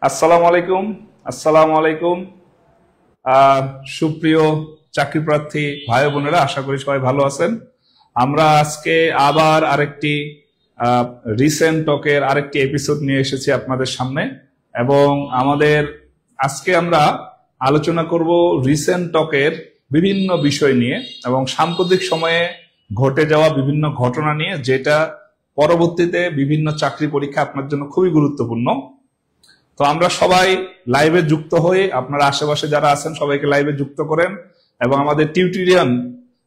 আসসালামু আলাইকুম। আসসালামু আলাইকুম। সুপ্রিয় চাকরি প্রার্থী ভাই বোনেরা, আশা করি সবাই ভালো আছেন। আমরা আজকে আবার আরেকটি রিসেন্ট টকের আরেকটি এপিসোড নিয়ে এসেছি আপনাদের সামনে, এবং আমাদের আজকে আমরা আলোচনা করব রিসেন্ট টকের বিভিন্ন বিষয় নিয়ে এবং সাম্প্রতিক সময়ে ঘটে যাওয়া বিভিন্ন ঘটনা নিয়ে, যেটা পরবর্তীতে বিভিন্ন চাকরি পরীক্ষা আপনার জন্য খুবই গুরুত্বপূর্ণ। তো আমরা সবাই লাইভে যুক্ত হয়ে, আপনারা আশেপাশে যারা আছেন সবাইকে লাইভে যুক্ত করেন এবং আমাদের টিউটোরিয়াল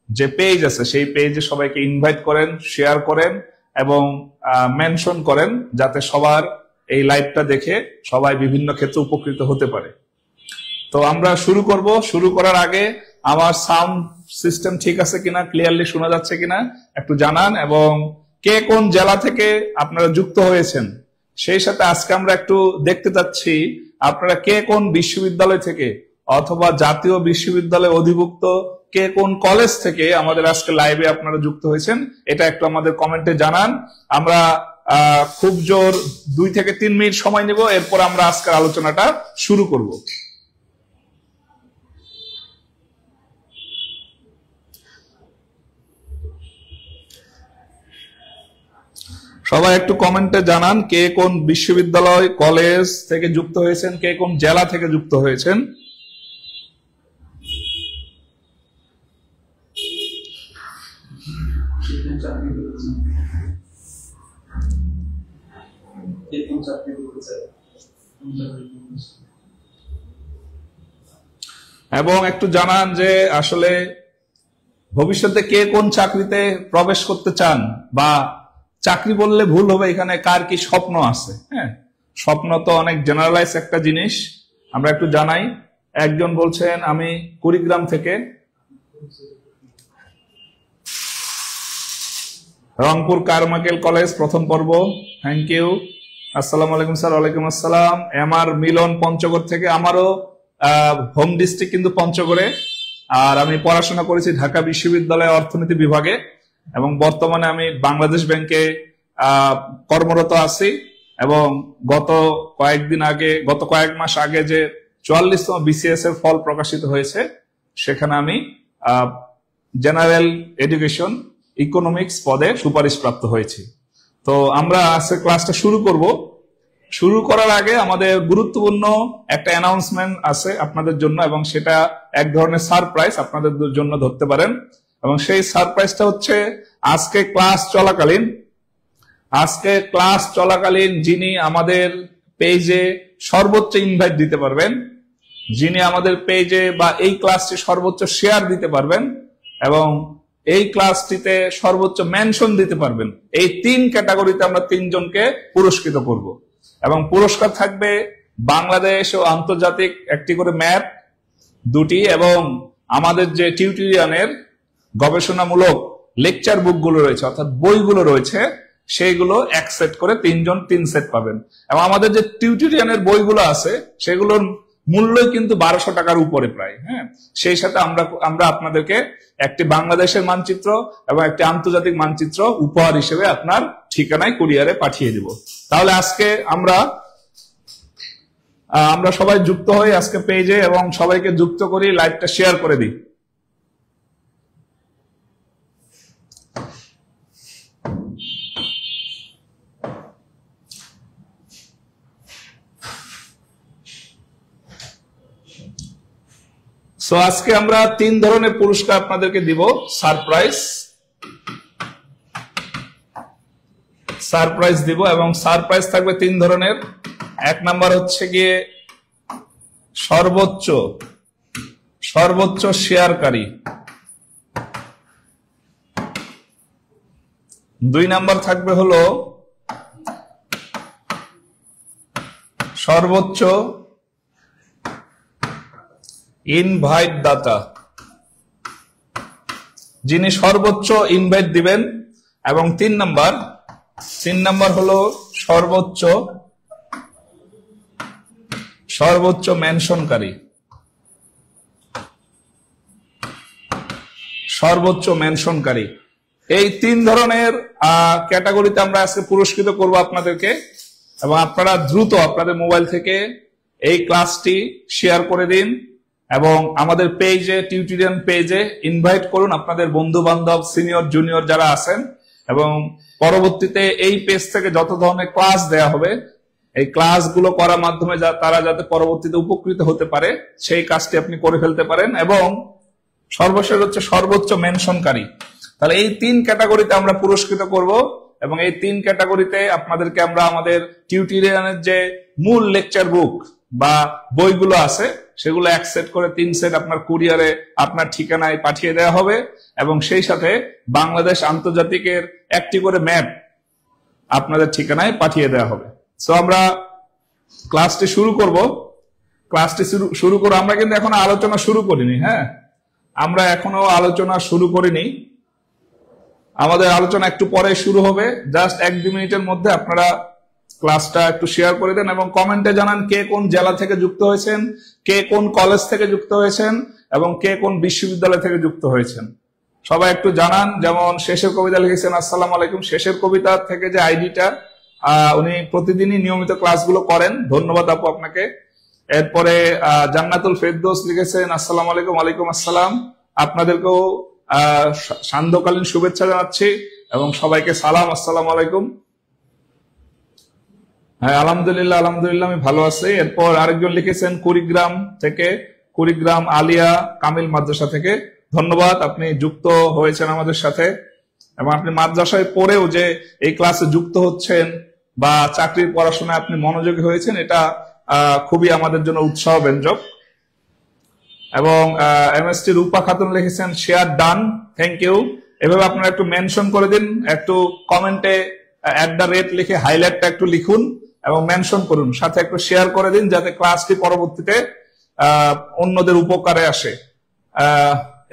যে পেজ আছে সেই পেজে সবাইকে ইনভাইট করেন, শেয়ার করেন এবং মেনশন করেন, যাতে সবার এই লাইভটা দেখে সবাই বিভিন্ন ক্ষেত্রে উপকৃত হতে পারে। তো আমরা শুরু করব। শুরু করার আগে আমার সাউন্ড সিস্টেম ঠিক আছে কিনা, ক্লিয়ারলি শোনা যাচ্ছে কিনা একটু জানান, এবং কে কোন জেলা থেকে আপনারা যুক্ত হয়েছেন সেই সাথে আজকে আমরা একটু দেখতে চাচ্ছি আপনারা কে কোন বিশ্ববিদ্যালয় থেকে অথবা জাতীয় বিশ্ববিদ্যালয় অধিভুক্ত কে কোন কলেজ থেকে আমাদের আজকে লাইভে আপনারা যুক্ত হয়েছেন, এটা একটু আমাদের কমেন্টে জানান। আমরা খুব জোর 2 থেকে 3 মিনিট সময় নিব, এরপর আমরা আজকের আলোচনাটা শুরু করব। সবাই একটু কমেন্টে জানান কে কোন বিশ্ববিদ্যালয় কলেজ থেকে যুক্ত হয়েছেন, কে কোন জেলা থেকে যুক্ত হয়েছেন। এবং একটু জানান যে আসলে ভবিষ্যতে কে কোন চাকরিতে প্রবেশ করতে চান, বা চাকরি বললে ভুল হবে, এখানে কার কি স্বপ্ন আছে। হ্যাঁ, স্বপ্ন তো অনেক জেনারেলাইজ একটা জিনিস, আমরা একটু জানাই। একজন বলছেন আমি কুড়িগ্রাম থেকে, রংপুর কারমাইকেল কলেজ প্রথম পর্ব, থ্যাংক ইউ। আসসালামু আলাইকুম স্যার। ওয়ালাইকুম আসসালাম। এমআর মিলন পঞ্চগড় থেকে, আমারও হোম ডিস্ট্রিক্ট কিন্তু পঞ্চগড়ে, আর আমি পড়াশোনা করেছি ঢাকা বিশ্ববিদ্যালয়ে অর্থনীতি বিভাগে, এবং বর্তমানে আমি বাংলাদেশ ব্যাংকে কর্মরত আছি। এবং গত কয়েক মাস আগে যে 44তম বিসিএস এর ফল প্রকাশিত হয়েছে, সেখানে আমি জেনারেল এডুকেশন ইকোনমিক্স পদে সুপারিশ প্রাপ্ত হয়েছি। তো আমরা আজকে ক্লাসটা শুরু করব। শুরু করার আগে আমাদের গুরুত্বপূর্ণ একটা অ্যানাউন্সমেন্ট আছে আপনাদের জন্য, এবং সেটা এক ধরনের সারপ্রাইজ আপনাদের জন্য ধরতে পারেন। এবং সেই সারপ্রাইজটা হচ্ছে আজকে ক্লাস চলাকালীন যিনি আমাদের পেজে সর্বোচ্চ ইনভাইট দিতে পারবেন, যিনি আমাদের পেজে বা এই ক্লাসটি সর্বোচ্চ শেয়ার দিতে পারবেন এবং এই ক্লাসটিতে সর্বোচ্চ মেনশন দিতে পারবেন, এই 3 ক্যাটাগরিতে আমরা 3 জনকে পুরস্কৃত করব। এবং পুরস্কার থাকবে বাংলাদেশ ও আন্তর্জাতিক একটি করে ম্যাপ 2টি, এবং আমাদের যে টিউটোরিয়ালের গবেষণামূলক লেকচার বুকগুলো রয়েছে, অর্থাৎ বইগুলো রয়েছে, সেইগুলো 1 সেট করে 3 জন 3 সেট পাবেন। এবং আমাদের যে টিউটোরিয়ালের বইগুলো আছে সেগুলোর মূল্যই কিন্তু 1200 টাকার উপরে প্রায়। হ্যাঁ, সেই সাথে আমরা আপনাদেরকে একটি বাংলাদেশের মানচিত্র এবং একটি আন্তর্জাতিক মানচিত্র উপহার হিসেবে আপনার ঠিকানায় কুরিয়ারে পাঠিয়ে দিব। তাহলে আজকে আমরা সবাই যুক্ত হই আজকে পেজে, এবং সবাইকে যুক্ত করি, লাইভটা শেয়ার করে দিই। তো আজকে আমরা 3 ধরনের পুরস্কার আপনাদেরকে দিব। সারপ্রাইজ দিব, এবং সারপ্রাইজ থাকবে 3 ধরনের। 1 নাম্বার হচ্ছে গিয়ে সর্বোচ্চ শেয়ারকারী। 2 নাম্বার থাকবে হলো সর্বোচ্চ ইনভাইট দাতা, যিনি সর্বোচ্চ ইনভাইট দিবেন। এবং 3 নাম্বার হলো সর্বোচ্চ মেনশনকারী। এই 3 ধরনের ক্যাটাগরিতে আমরা আজকে পুরস্কৃত করব আপনাদেরকে। এবং আপনারা দ্রুত আপনাদের মোবাইল থেকে এই ক্লাসটি শেয়ার করে দিন এবং আমাদের পেজে, টিউটোরিয়াল পেজে ইনভাইট করুন আপনাদের বন্ধু বান্ধব, সিনিয়র জুনিয়র যারা আছেন, এবং পরবর্তীতে এই পেজ থেকে যত ধরনের ক্লাস দেয়া হবে এই ক্লাসগুলো করার মাধ্যমে তারা যাতে পরবর্তীতে উপকৃত হতে পারে সেই কাজটি আপনি করে ফেলতে পারেন। এবং সর্বশেষ হচ্ছে সর্বোচ্চ মেনশনকারী। তাহলে এই 3 ক্যাটাগরিতে আমরা পুরস্কৃত করব এবং এই 3 ক্যাটাগরিতে আপনাদেরকে আমরা আমাদের টিউটোরিয়ালের যে মূল লেকচার বুক বা বইগুলো আছে সেগুলো 1 সেট করে 3 সেট আপনার কুরিয়ারে আপনার ঠিকানায় পাঠিয়ে দেওয়া হবে এবং সেই সাথে বাংলাদেশ আন্তর্জাতিকের একটি করে ম্যাপ আপনাদের ঠিকানায় পাঠিয়ে দেওয়া হবে। সো আমরা ক্লাসটি শুরু করব। ক্লাসটি শুরু করে আমরা কিন্তু এখনো আলোচনা শুরু করিনি। হ্যাঁ, আমরা এখনো আলোচনা শুরু করিনি। আমাদের আলোচনা একটু পরে শুরু হবে। জাস্ট 1-2 মিনিটের মধ্যে আপনারা ক্লাসটা একটু শেয়ার করে দেন এবং কমেন্টে জানান কে কোন জেলা থেকে যুক্ত হয়েছেন, কে কোন কলেজ থেকে যুক্ত হয়েছেন এবং কে কোন বিশ্ববিদ্যালয় থেকে যুক্ত হয়েছেন। সবাই একটু জানান। যেমন শেষের কবিতা লিখেছেন, আসসালামু আলাইকুম। শেষের কবিতা থেকে যে আইডিটা, উনি প্রতিদিনই নিয়মিত ক্লাসগুলো করেন, ধন্যবাদ আপু আপনাকে। এরপরে জান্নাতুল ফেরদৌস লিখেছেন, আসসালামু আলাইকুম। ওয়ালাইকুম আসসালাম। আপনাদেরকেও সান্ধ্যকালীন শুভেচ্ছা জানাচ্ছি এবং সবাইকে সালাম, আসসালামু আলাইকুম। হ্যাঁ, আলহামদুলিল্লাহ, আলহামদুলিল্লাহ আমি ভালো আছি। এরপর আরেকজন লিখেছেন কুড়িগ্রাম থেকে, কুড়িগ্রাম আলিয়া কামিল মাদ্রাসা থেকে, ধন্যবাদ, আপনি যুক্ত হয়েছেন আমাদের সাথে এবং আপনি মাদ্রাসায় পড়েও যে এই ক্লাসে যুক্ত হচ্ছেন বা চাকরির পড়াশোনায় আপনি মনোযোগী হয়েছেন, এটা খুবই আমাদের জন্য উৎসাহ ব্যঞ্জক। এবং এমএসটি রূপা খাতুন লিখেছেন শেয়ার ডান, থ্যাংক ইউ। এভাবে আপনারা একটু মেনশন করে দিন, একটু কমেন্টে @ লিখে হাইলাইটটা একটু লিখুন এবং মেনশন করুন, সাথে একটু শেয়ার করে দিন যাতে ক্লাসটি পরবর্তীতে অন্যদের উপকারে আসে।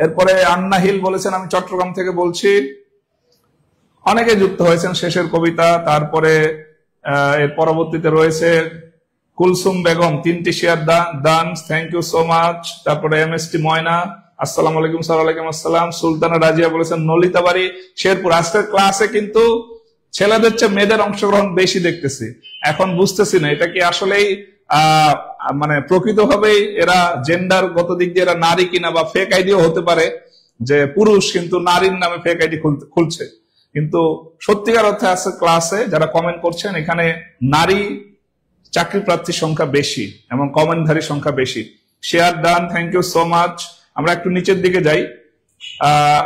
এরপরে আন্না হিল বলেছেন, আমি চট্টগ্রাম থেকে বলছি। অনেকে যুক্ত হয়েছেন শেষের কবিতা। তারপরে এর পরবর্তীতে রয়েছে কুলসুম বেগম, 3টি শেয়ার দান, থ্যাংক ইউ সো মাচ। তারপরে এমএসটি ময়না, আসসালামু আলাইকুম। স্যার ওয়ালাইকুম আসসালাম। সুলতানা রাজিয়া বলেছেন নলিতাবাড়ি, শেরপুর। আজকের ক্লাসে কিন্তু ছেলেদের চেয়ে মেয়েদের অংশগ্রহণ বেশি দেখতেছি। এখন বুঝতেছি না এটা কি আসলেই মানে প্রকৃতভাবেই এরা জেন্ডার গত দিক দিয়ে এরা নারী কিনা, বা ফেক আইডিও হতে পারে যে পুরুষ কিন্তু নারীর নামে ফেক আইডি খুলছে। কিন্তু সত্যিকার অর্থে আছে ক্লাসে যারা কমেন্ট করছেন এখানে নারী চাকরি প্রার্থীর সংখ্যা বেশি এবং কমেন্টধারীর সংখ্যা বেশি। Share done, thank you so much. আমরা একটু নিচের দিকে যাই।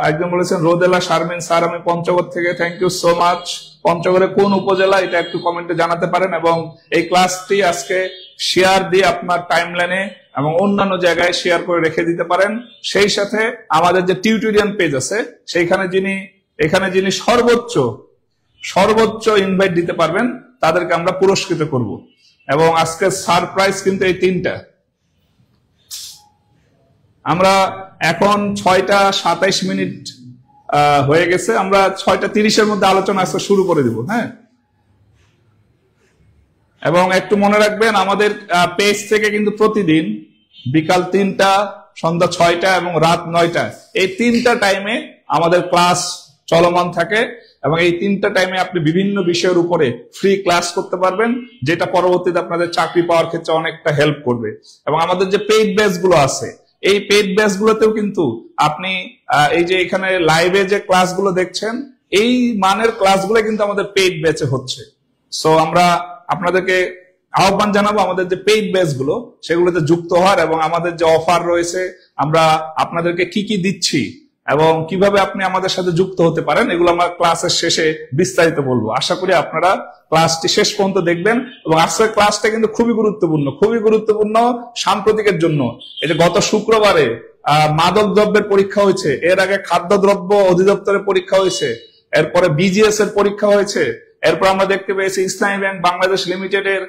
একজন বলেছেন রোদেলা শারমিন, স্যার আমি পঞ্চগড় থেকে, থ্যাংক ইউ সো মাচ। পঞ্চগড়ে কোন উপজেলা এটা একটু কমেন্টে জানাতে পারেন এবং এই ক্লাসটি আজকে শেয়ার দিয়ে আপনার টাইমলাইনে এবং অন্যান্য জায়গায় শেয়ার করে রেখে দিতে পারেন। সেই সাথে আমাদের যে টিউটোরিয়াল পেজ আছে সেইখানে যিনি সর্বোচ্চ ইনভাইট দিতে পারবেন তাদেরকে আমরা পুরস্কৃত করব এবং আজকে সারপ্রাইজ কিন্তু এই 3টা। আমরা এখন 6:27 হয়ে গেছে, আমরা 6:30 মধ্যে আলোচনা আজকে শুরু করে দিব। হ্যাঁ, এবং একটু মনে রাখবেন আমাদের পেজ থেকে কিন্তু প্রতিদিন বিকাল 3টা, সন্ধ্যা 6টা এবং রাত 9টা, এই 3টা টাইমে আমাদের ক্লাস চলমান থাকে এবং এই 3টা টাইমে আপনি বিভিন্ন বিষয়ের উপরে ফ্রি ক্লাস করতে পারবেন, যেটা পরবর্তীতে আপনাদের চাকরি পাওয়ার ক্ষেত্রে অনেকটা হেল্প করবে। এবং আমাদের যে পেইড ব্যাচ গুলো আছে এই পেইড ব্যাচ গুলোতেও কিন্তু আপনি এই যে এখানে লাইভে যে ক্লাসগুলো দেখছেন এই মানের ক্লাসগুলো কিন্তু আমাদের পেইড ব্যাচে হচ্ছে। সো আমরা আপনাদেরকে আহ্বান জানাবো আমাদের যে পেইড ব্যাচ গুলো সেগুলোতে যুক্ত হওয়ার এবং আমাদের যে অফার রয়েছে আমরা আপনাদেরকে কি কি দিচ্ছি এবং কিভাবে আপনি আমাদের সাথে যুক্ত হতে পারেন এগুলো আমরা ক্লাসের শেষে বিস্তারিত বলবো। আশা করি আপনারা ক্লাসটি শেষ পর্যন্ত দেখবেন এবং আজকের ক্লাসটা কিন্তু খুবই গুরুত্বপূর্ণ সাম্প্রতিকের জন্য। এই যে গত শুক্রবারে মাদক দ্রব্যের পরীক্ষা হয়েছে, এর আগে খাদ্যদ্রব্য অধিদপ্তরের পরীক্ষা হয়েছে, এরপরে বিজিএস এর পরীক্ষা হয়েছে, এরপর আমরা দেখতে পেয়েছি ইসলামী ব্যাংক বাংলাদেশ লিমিটেডের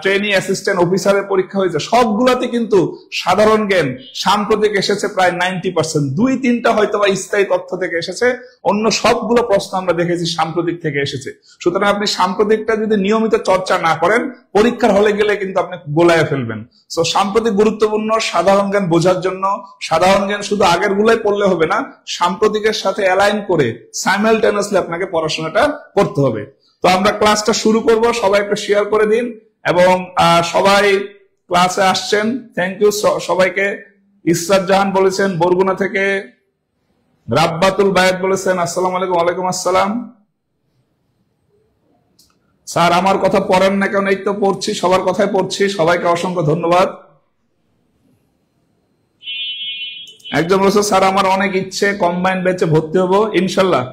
ট্রেনি অ্যাসিস্ট্যান্ট অফিসারের পরীক্ষা হয়েছে। সবগুলাতে কিন্তু সাধারণ জ্ঞান সাম্প্রতিক এসেছে প্রায় 90%। 2-3টা হয়তো বা স্থায়ী তথ্য থেকে এসেছে, অন্য সবগুলো প্রশ্ন আমরা দেখেছি সাম্প্রতিক থেকে এসেছে। সুতরাং আপনি সাম্প্রতিকটা যদি নিয়মিত চর্চা না করেন পরীক্ষার হলে গেলে কিন্তু আপনি গোলায় ফেলবেন। তো সাম্প্রতিক গুরুত্বপূর্ণ সাধারণ জ্ঞান বোঝার জন্য। সাধারণ জ্ঞান শুধু আগের গুলাই পড়লে হবে না, সাম্প্রতিকের সাথে অ্যালাইন করে সাইমালটেনিয়াসলি আপনাকে পড়াশোনাটা করতে হবে। তো আমরা ক্লাসটা শুরু করব, সবাই একটু শেয়ার করে দিন এবং সবাই ক্লাসে আসছেন। থ্যাংক ইউ সবাইকে। ইসরাত জাহান বলেছেন বরগুনা থেকে, রাব্বাতুল বায়াত বলেছেন আসসালামু আলাইকুম। ওয়ালাইকুম আসসালাম। স্যার আমার কথা পড়েন না কেন? এই তো পড়ছি, সবার কথাই পড়ছি। সবাইকে অসংখ্য ধন্যবাদ। একজন বলছে স্যার আমার অনেক ইচ্ছে কম্বাইন্ড ব্যাচে ভর্তি হবো ইনশাল্লাহ।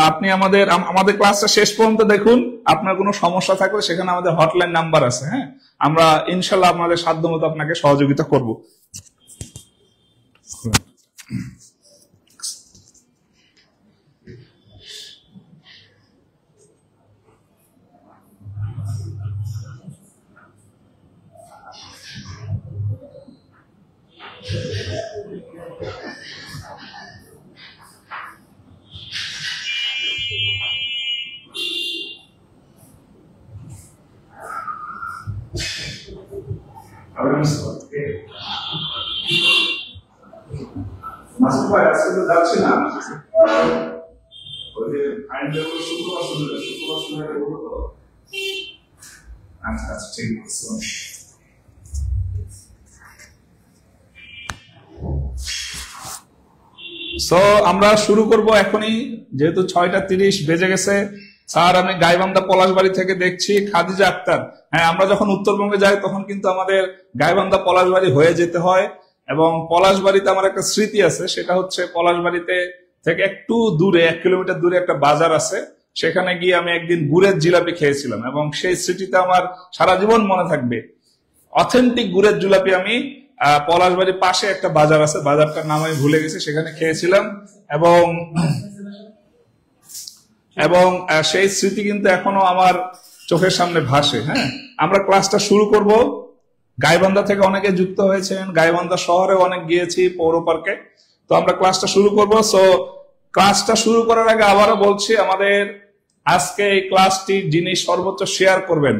আপনি আমাদের ক্লাসটা শেষ পর্যন্ত দেখুন। আপনার কোনো সমস্যা থাকলে সেখানে আমাদের হটলাইন নাম্বার আছে। হ্যাঁ, আমরা ইনশাল্লাহ আপনাদের সাধ্যমতো আপনাকে সহযোগিতা করব। যাচ্ছে না আচ্ছা ঠিক আছে। সো আমরা শুরু করব এখনই, যেহেতু 6:30 বেজে গেছে। স্যার আমি গাইবান্ধা পলাশবাড়ি থেকে দেখছি। খাদিজা আক্তার, হ্যাঁ আমরা যখন উত্তরবঙ্গে যাই তখন কিন্তু আমাদের গাইবান্ধা পলাশবাড়ি হয়ে যেতে হয় এবং পলাশবাড়িতে আমার একটা স্মৃতি আছে। সেটা হচ্ছে পলাশবাড়িতে থেকে একটু দূরে 1 কিলোমিটার দূরে একটা বাজার আছে। সেখানে গিয়ে আমি একদিন গুড়ের জিলাপি খেয়েছিলাম এবং সেই স্মৃতিটা আমার সারা জীবন মনে থাকবে। অথেন্টিক গুড়ের জিলাপি আমি পলাশবাড়ির পাশে একটা বাজার আছে, বাজারটার নাম আমি ভুলে গেছি, সেখানে খেয়েছিলাম এবং সেই স্মৃতি কিন্তু এখনো আমার চোখের সামনে ভাসে। হ্যাঁ, আমরা ক্লাসটা শুরু করব। গাইবান্ধা থেকে অনেকে যুক্ত হয়েছেন, গাইবান্ধা শহরে অনেক গিয়েছি, পৌর পার্কে। তো আমরা ক্লাসটা শুরু করব। সো ক্লাসটা শুরু করার আগে আবারও বলছি, আমাদের আজকে এই ক্লাসটি যিনি সর্বোচ্চ শেয়ার করবেন,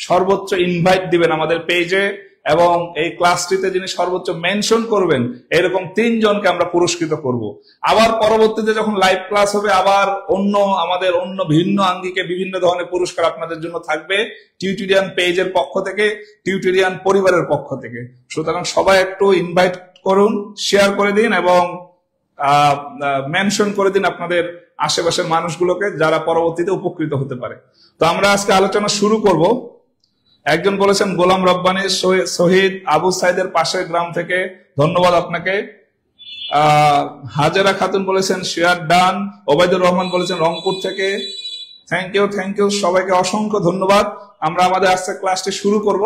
সর্বোচ্চ ইনভাইট দিবেন আমাদের পেজে, এবং এই ক্লাসটিতে যিনি সর্বোচ্চ মেনশন করবেন, এরকম 3 জনকে আমরা পুরস্কৃত করব। আবার পরবর্তীতে যখন লাইভ ক্লাস হবে, আবার আমাদের অন্য ভিন্ন আঙ্গিকে বিভিন্ন ধরনের পুরস্কার আপনাদের জন্য থাকবে টিউটোরিয়াল পেজের পক্ষ থেকে, টিউটোরিয়াল পরিবারের পক্ষ থেকে। সুতরাং সবাই একটু ইনভাইট করুন, শেয়ার করে দিন এবং মেনশন করে দিন আপনাদের আশেপাশের মানুষগুলোকে, যারা পরবর্তীতে উপকৃত হতে পারে। তো আমরা আজকে আলোচনা শুরু করব। একজন বলেছেন গোলাম রব্বানী শহীদ আবু সাইদের পাশের গ্রাম থেকে, ধন্যবাদ আপনাকে। হাজেরা খাতুন বলেছেন শেয়ার ডান। ওবায়দুর রহমান বলেছেন রংপুর থেকে, থ্যাংক ইউ সবাইকে অসংখ্য ধন্যবাদ। আমরা আমাদের আজকে ক্লাসটি শুরু করব।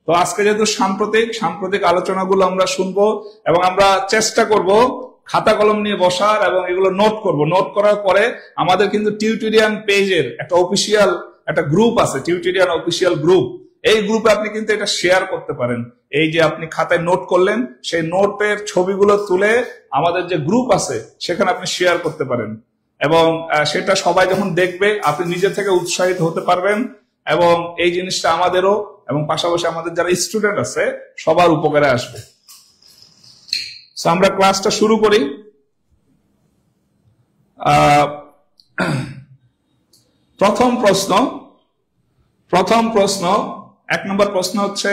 তো আজকে যেহেতু সাম্প্রতিক আলোচনাগুলো আমরা শুনবো এবং আমরা চেষ্টা করব খাতা কলম নিয়ে বসার এবং এগুলো নোট করব। নোট করার পরে আমাদের কিন্তু টিউটোরিয়াল পেজের একটা অফিসিয়াল একটা গ্রুপ আছে, টিউটোরিয়াল অফিসিয়াল গ্রুপ। এই গ্রুপে আপনি কিন্তু এটা শেয়ার করতে পারেন। এই যে আপনি খাতায় নোট করলেন, সেই নোটের ছবিগুলো তুলে আমাদের যে গ্রুপ আছে সেখানে আপনি শেয়ার করতে পারেন এবং সেটা সবাই যখন দেখবে আপনি নিজে থেকে উৎসাহিত হতে পারবেন এবং এই জিনিসটা আমাদেরও এবং পাশাপাশি আমাদের যারা স্টুডেন্ট আছে সবার উপকারে আসবে। আমরা ক্লাসটা শুরু করি। প্রথম প্রশ্ন 1 নম্বর প্রশ্ন হচ্ছে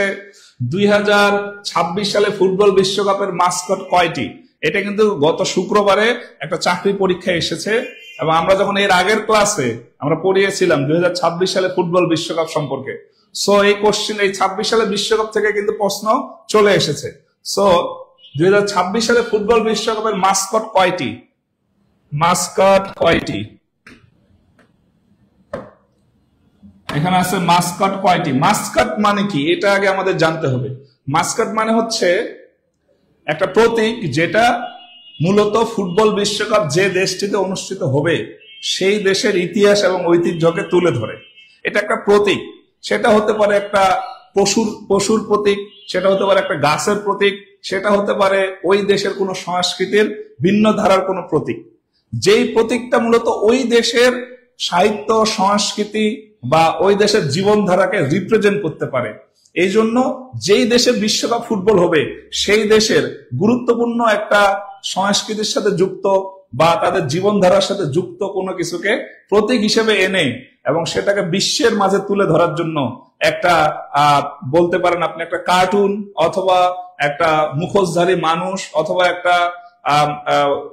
2026 সালে ফুটবল বিশ্বকাপের মাস্কট কয়টি? এটা কিন্তু গত শুক্রবারে একটা চাকরি পরীক্ষা এসেছে এবং আমরা যখন এর আগের ক্লাসে আমরা পড়িয়েছিলাম 2026 সালে ফুটবল বিশ্বকাপ সম্পর্কে। সো এই কোশ্চেন, এই 26 সালের বিশ্বকাপ থেকে কিন্তু প্রশ্ন চলে এসেছে। সো 2026 সালে ফুটবল বিশ্বকাপের মাস্কট কয়টি? এখানে আছে মাস্কট কয়টি। মাস্কট মানে কি এটা আগে আমাদের জানতে হবে। মাস্কট মানে হচ্ছে একটা প্রতীক যেটা মূলত ফুটবল বিশ্বকাপ যে দেশটিতে অনুষ্ঠিত হবে সেই দেশের ইতিহাস এবং ঐতিহ্যকে তুলে ধরে। এটা একটা প্রতীক। সেটা হতে পারে একটা পশুর প্রতীক, সেটা হতে পারে একটা গাছের প্রতীক, সেটা হতে পারে ওই দেশের কোনো সংস্কৃতির ভিন্ন ধারার কোনো প্রতীক। যেই প্রতীকটা মূলত ওই দেশের সাহিত্য সংস্কৃতি বা ওই দেশের জীবনধারাকে রিপ্রেজেন্ট করতে পারে। এই জন্য যেই দেশে বিশ্বকাপ ফুটবল হবে সেই দেশের গুরুত্বপূর্ণ একটা সংস্কৃতির সাথে যুক্ত বা তাদের জীবনধারার সাথে যুক্ত কোনো কিছুকে প্রতীক হিসেবে এনে এবং সেটাকে বিশ্বের মাঝে তুলে ধরার জন্য একটা বলতে পারেন আপনি একটা কার্টুন অথবা একটা মুখোশধারী মানুষ অথবা একটা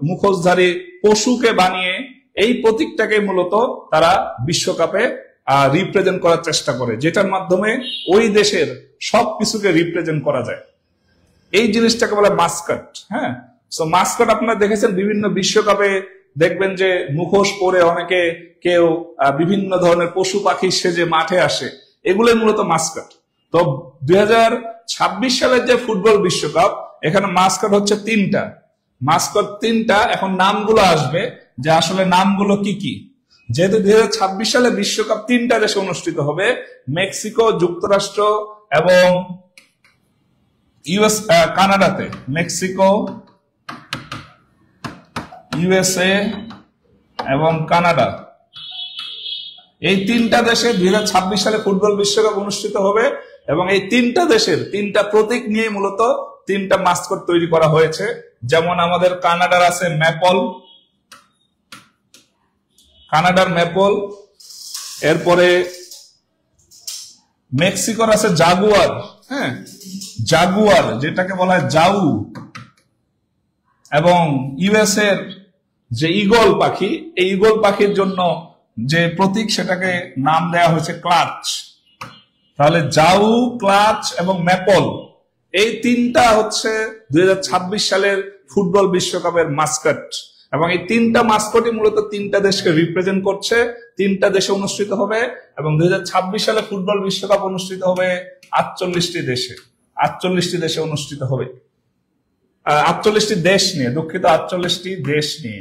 মুখোশধারী পশুকে বানিয়ে এই প্রতীকটাকে মূলত তারা বিশ্বকাপে রিপ্রেজেন্ট করার চেষ্টা করে, যেটার মাধ্যমে ওই দেশের সবকিছুকে রিপ্রেজেন্ট করা যায়। এই জিনিসটাকে বলে মাস্কট। হ্যাঁ, সো মাস্কট আপনারা দেখেছেন বিভিন্ন বিশ্বকাপে, দেখবেন যে মুখোশ পরে অনেকে কেউ বিভিন্ন ধরনের পশু পাখি সেজে মাঠে আসে, এগুলোই মূলত মাস্কট। তো 2026 সালের যে ফুটবল বিশ্বকাপ, এখানে মাস্কট হচ্ছে তিনটা। মাস্কট তিনটা, এখন নামগুলো আসবে যে আসলে নামগুলো কি কি। যেহেতু 2026 সালে বিশ্বকাপ তিনটা দেশে অনুষ্ঠিত হবে, মেক্সিকো, যুক্তরাষ্ট্র এবং কানাডাতে। মেক্সিকো, ইউএসএ এবং কানাডা, এই তিনটা দেশে 2026 সালে ফুটবল বিশ্বকাপ অনুষ্ঠিত হবে এবং এই তিনটা দেশের তিনটা প্রতীক নিয়ে মূলত তিনটা মাস্কট তৈরি করা হয়েছে। যেমন আমাদের কানাডার আছে ম্যাপল, কানাডার ম্যাপল, এরপরে মেক্সিকোর আছে জাগুয়ার, হ্যাঁ জাগুয়ার যেটাকে বলা হয় জাউ, এবং ইউএস এর যে ঈগল পাখি, এই ঈগল পাখির জন্য যে প্রতীক সেটাকে নাম দেয়া হয়েছে ক্লাচ। তাহলে জাউ, ক্লাচ এবং ম্যাপল, এই তিনটা হচ্ছে 2026 সালের ফুটবল বিশ্বকাপের মাস্কট এবং এই তিনটা মাস্কটই মূলত তিনটা দেশকে রিপ্রেজেন্ট করছে। তিনটা দেশে অনুষ্ঠিত হবে এবং 2026 সালে ফুটবল বিশ্বকাপ অনুষ্ঠিত হবে 48টি দেশে। 48টি দেশে অনুষ্ঠিত হবে, 48টি দেশ নিয়ে, দুঃখিত 48টি দেশ নিয়ে,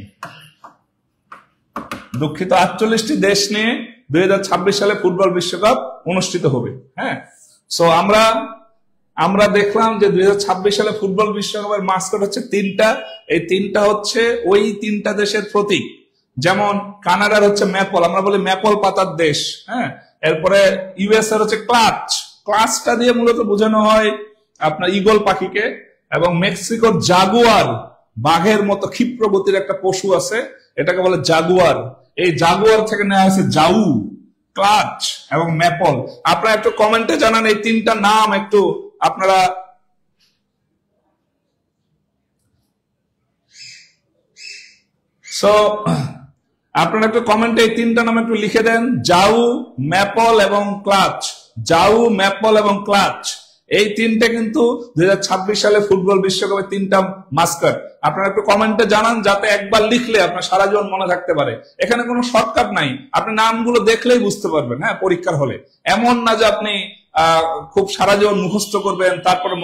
দুঃখিত 48টি দেশ নিয়ে 2026 সালে ফুটবল বিশ্বকাপ অনুষ্ঠিত হবে। হ্যাঁ, সো আমরা দেখলাম যে 2026 সালে ফুটবল বিশ্বকাপের মাস্কট হচ্ছে তিনটা। এই তিনটা হচ্ছে ওই তিনটা দেশের প্রতীক। যেমন কানাডার হচ্ছে ম্যাপল, আমরা বলি ম্যাপল পাতার দেশ। হ্যাঁ, এরপরে ইউএস এর হচ্ছে ক্লাচ, ক্লাচটা দিয়ে মূলত বোঝানো হয় আপনার ঈগল পাখিকে, এবং মেক্সিকোর জাগুয়ার, বাঘের মতো ক্ষিপ্র গতির একটা পশু আছে, এটাকে বলে জাগুয়ার। এই জাগুয়ার থেকে নেওয়া হয়েছে জাউ, ক্লাচ এবং ম্যাপল। আপনারা একটু কমেন্টে জানান এই তিনটা নাম একটু আপনারা আপনারা একটু কমেন্টে এই তিনটা নাম একটু লিখে দেন, জাউ, ম্যাপল এবং ক্লাচ। জাউ, ম্যাপল এবং ক্লাচ, এই তিনটে কিন্তু 2026 সালে ফুটবল বিশ্বকাপের তিনটা মাস্কট। আপনারা একটু কমেন্টে জানান, যাতে একবার লিখলে আপনার সারা জীবন মনে থাকতে পারে। এখানে কোনো শর্টকাট নাই, আপনি নামগুলো দেখলেই বুঝতে পারবেন। হ্যাঁ, পরীক্ষার হলে এমন না যে আপনি খুব সারা জীবন মুখস্থ করবেন তারপরে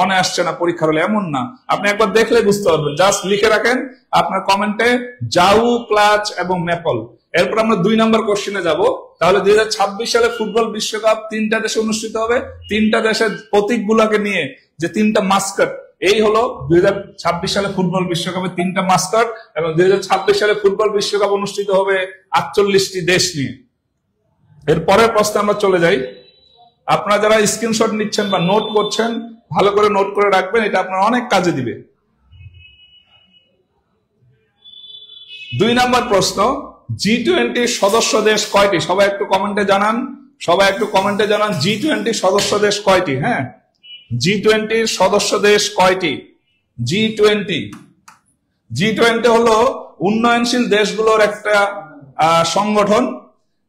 মনে আসছে না পরীক্ষার হলে, এমন না। আপনি একবার দেখলেই বুঝতে পারবেন। জাস্ট লিখে রাখেন আপনার কমেন্টে জাউ, ক্লাচ এবং ম্যাপল। এরপর আমরা 2 নম্বর কোশ্চেনে যাব। তাহলে 2026 সালে ফুটবল বিশ্বকাপ তিনটা দেশে অনুষ্ঠিত হবে, তিনটা দেশের প্রতীক গুলাকে নিয়ে যে তিনটা মাস্কট, এই হলো 2026 সালে ফুটবল বিশ্বকাপের তিনটা মাস্কট। এবং 2026 সালে ফুটবল বিশ্বকাপ অনুষ্ঠিত হবে 48টি দেশ নিয়ে। এর পরের প্রশ্নে আমরা চলে যাই। আপনারা যারা স্ক্রিনশট নিচ্ছেন বা নোট করছেন, ভালো করে নোট করে রাখবেন, এটা আপনার অনেক কাজে দিবে। 2 নম্বর প্রশ্ন, G20 সদস্য দেশ কয়টি? সবাই একটু কমেন্টে জানান, G20 সদস্য দেশ কয়টি? হ্যাঁ, G20 সদস্য দেশ কয়টি? G20 হলো উন্নয়নশীল দেশগুলোর একটা সংগঠন।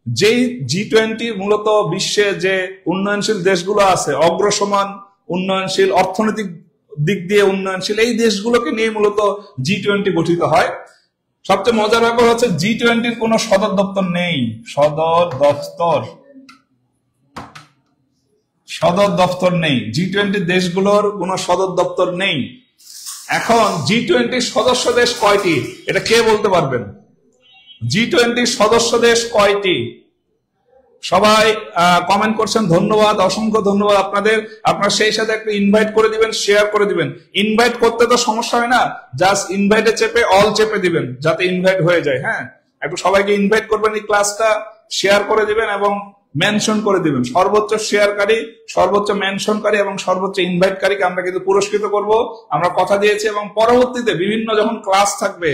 যেই G20 মূলত বিশ্বে যে উন্নয়নশীল দেশগুলো আছে, অগ্রসমান, উন্নয়নশীল, অর্থনৈতিক দিক দিয়ে উন্নয়নশীল, এই দেশগুলোকে নিয়ে মূলত G20 গঠিত হয়। সবচেয়ে মজার ব্যাপার হচ্ছে G20 কোনো সদর দপ্তর নেই, সদর দপ্তর নেই। G20 দেশগুলোর কোনো সদর দপ্তর নেই। এখন G20 সদস্য দেশ কয়টি, এটা কে বলতে পারবেন? G20 সদস্য দেশ কয়টি? সবাই কমেন্ট করছেন, ধন্যবাদ, অসংখ্য ধন্যবাদ আপনাদের। আপনারা সেই সাথে একটা ইনভাইট করে দিবেন, শেয়ার করে দিবেন। ইনভাইট করতে তো সমস্যা হয় না, জাস্ট ইনভাইটে চেপে অল চেপে দিবেন যাতে ইনভাইট হয়ে যায়। হ্যাঁ, একটু সবাইকে ইনভাইট করবেন, এই ক্লাসটা শেয়ার করে দিবেন এবং মেনশন করে দিবেন। সর্বোচ্চ শেয়ারকারী, সর্বোচ্চ মেনশনকারী এবং সর্বোচ্চ ইনভাইটকারীকে আমরা কিন্তু পুরস্কৃত করব, আমরা কথা দিয়েছি। এবং পরবর্তীতে বিভিন্ন যখন ক্লাস থাকবে,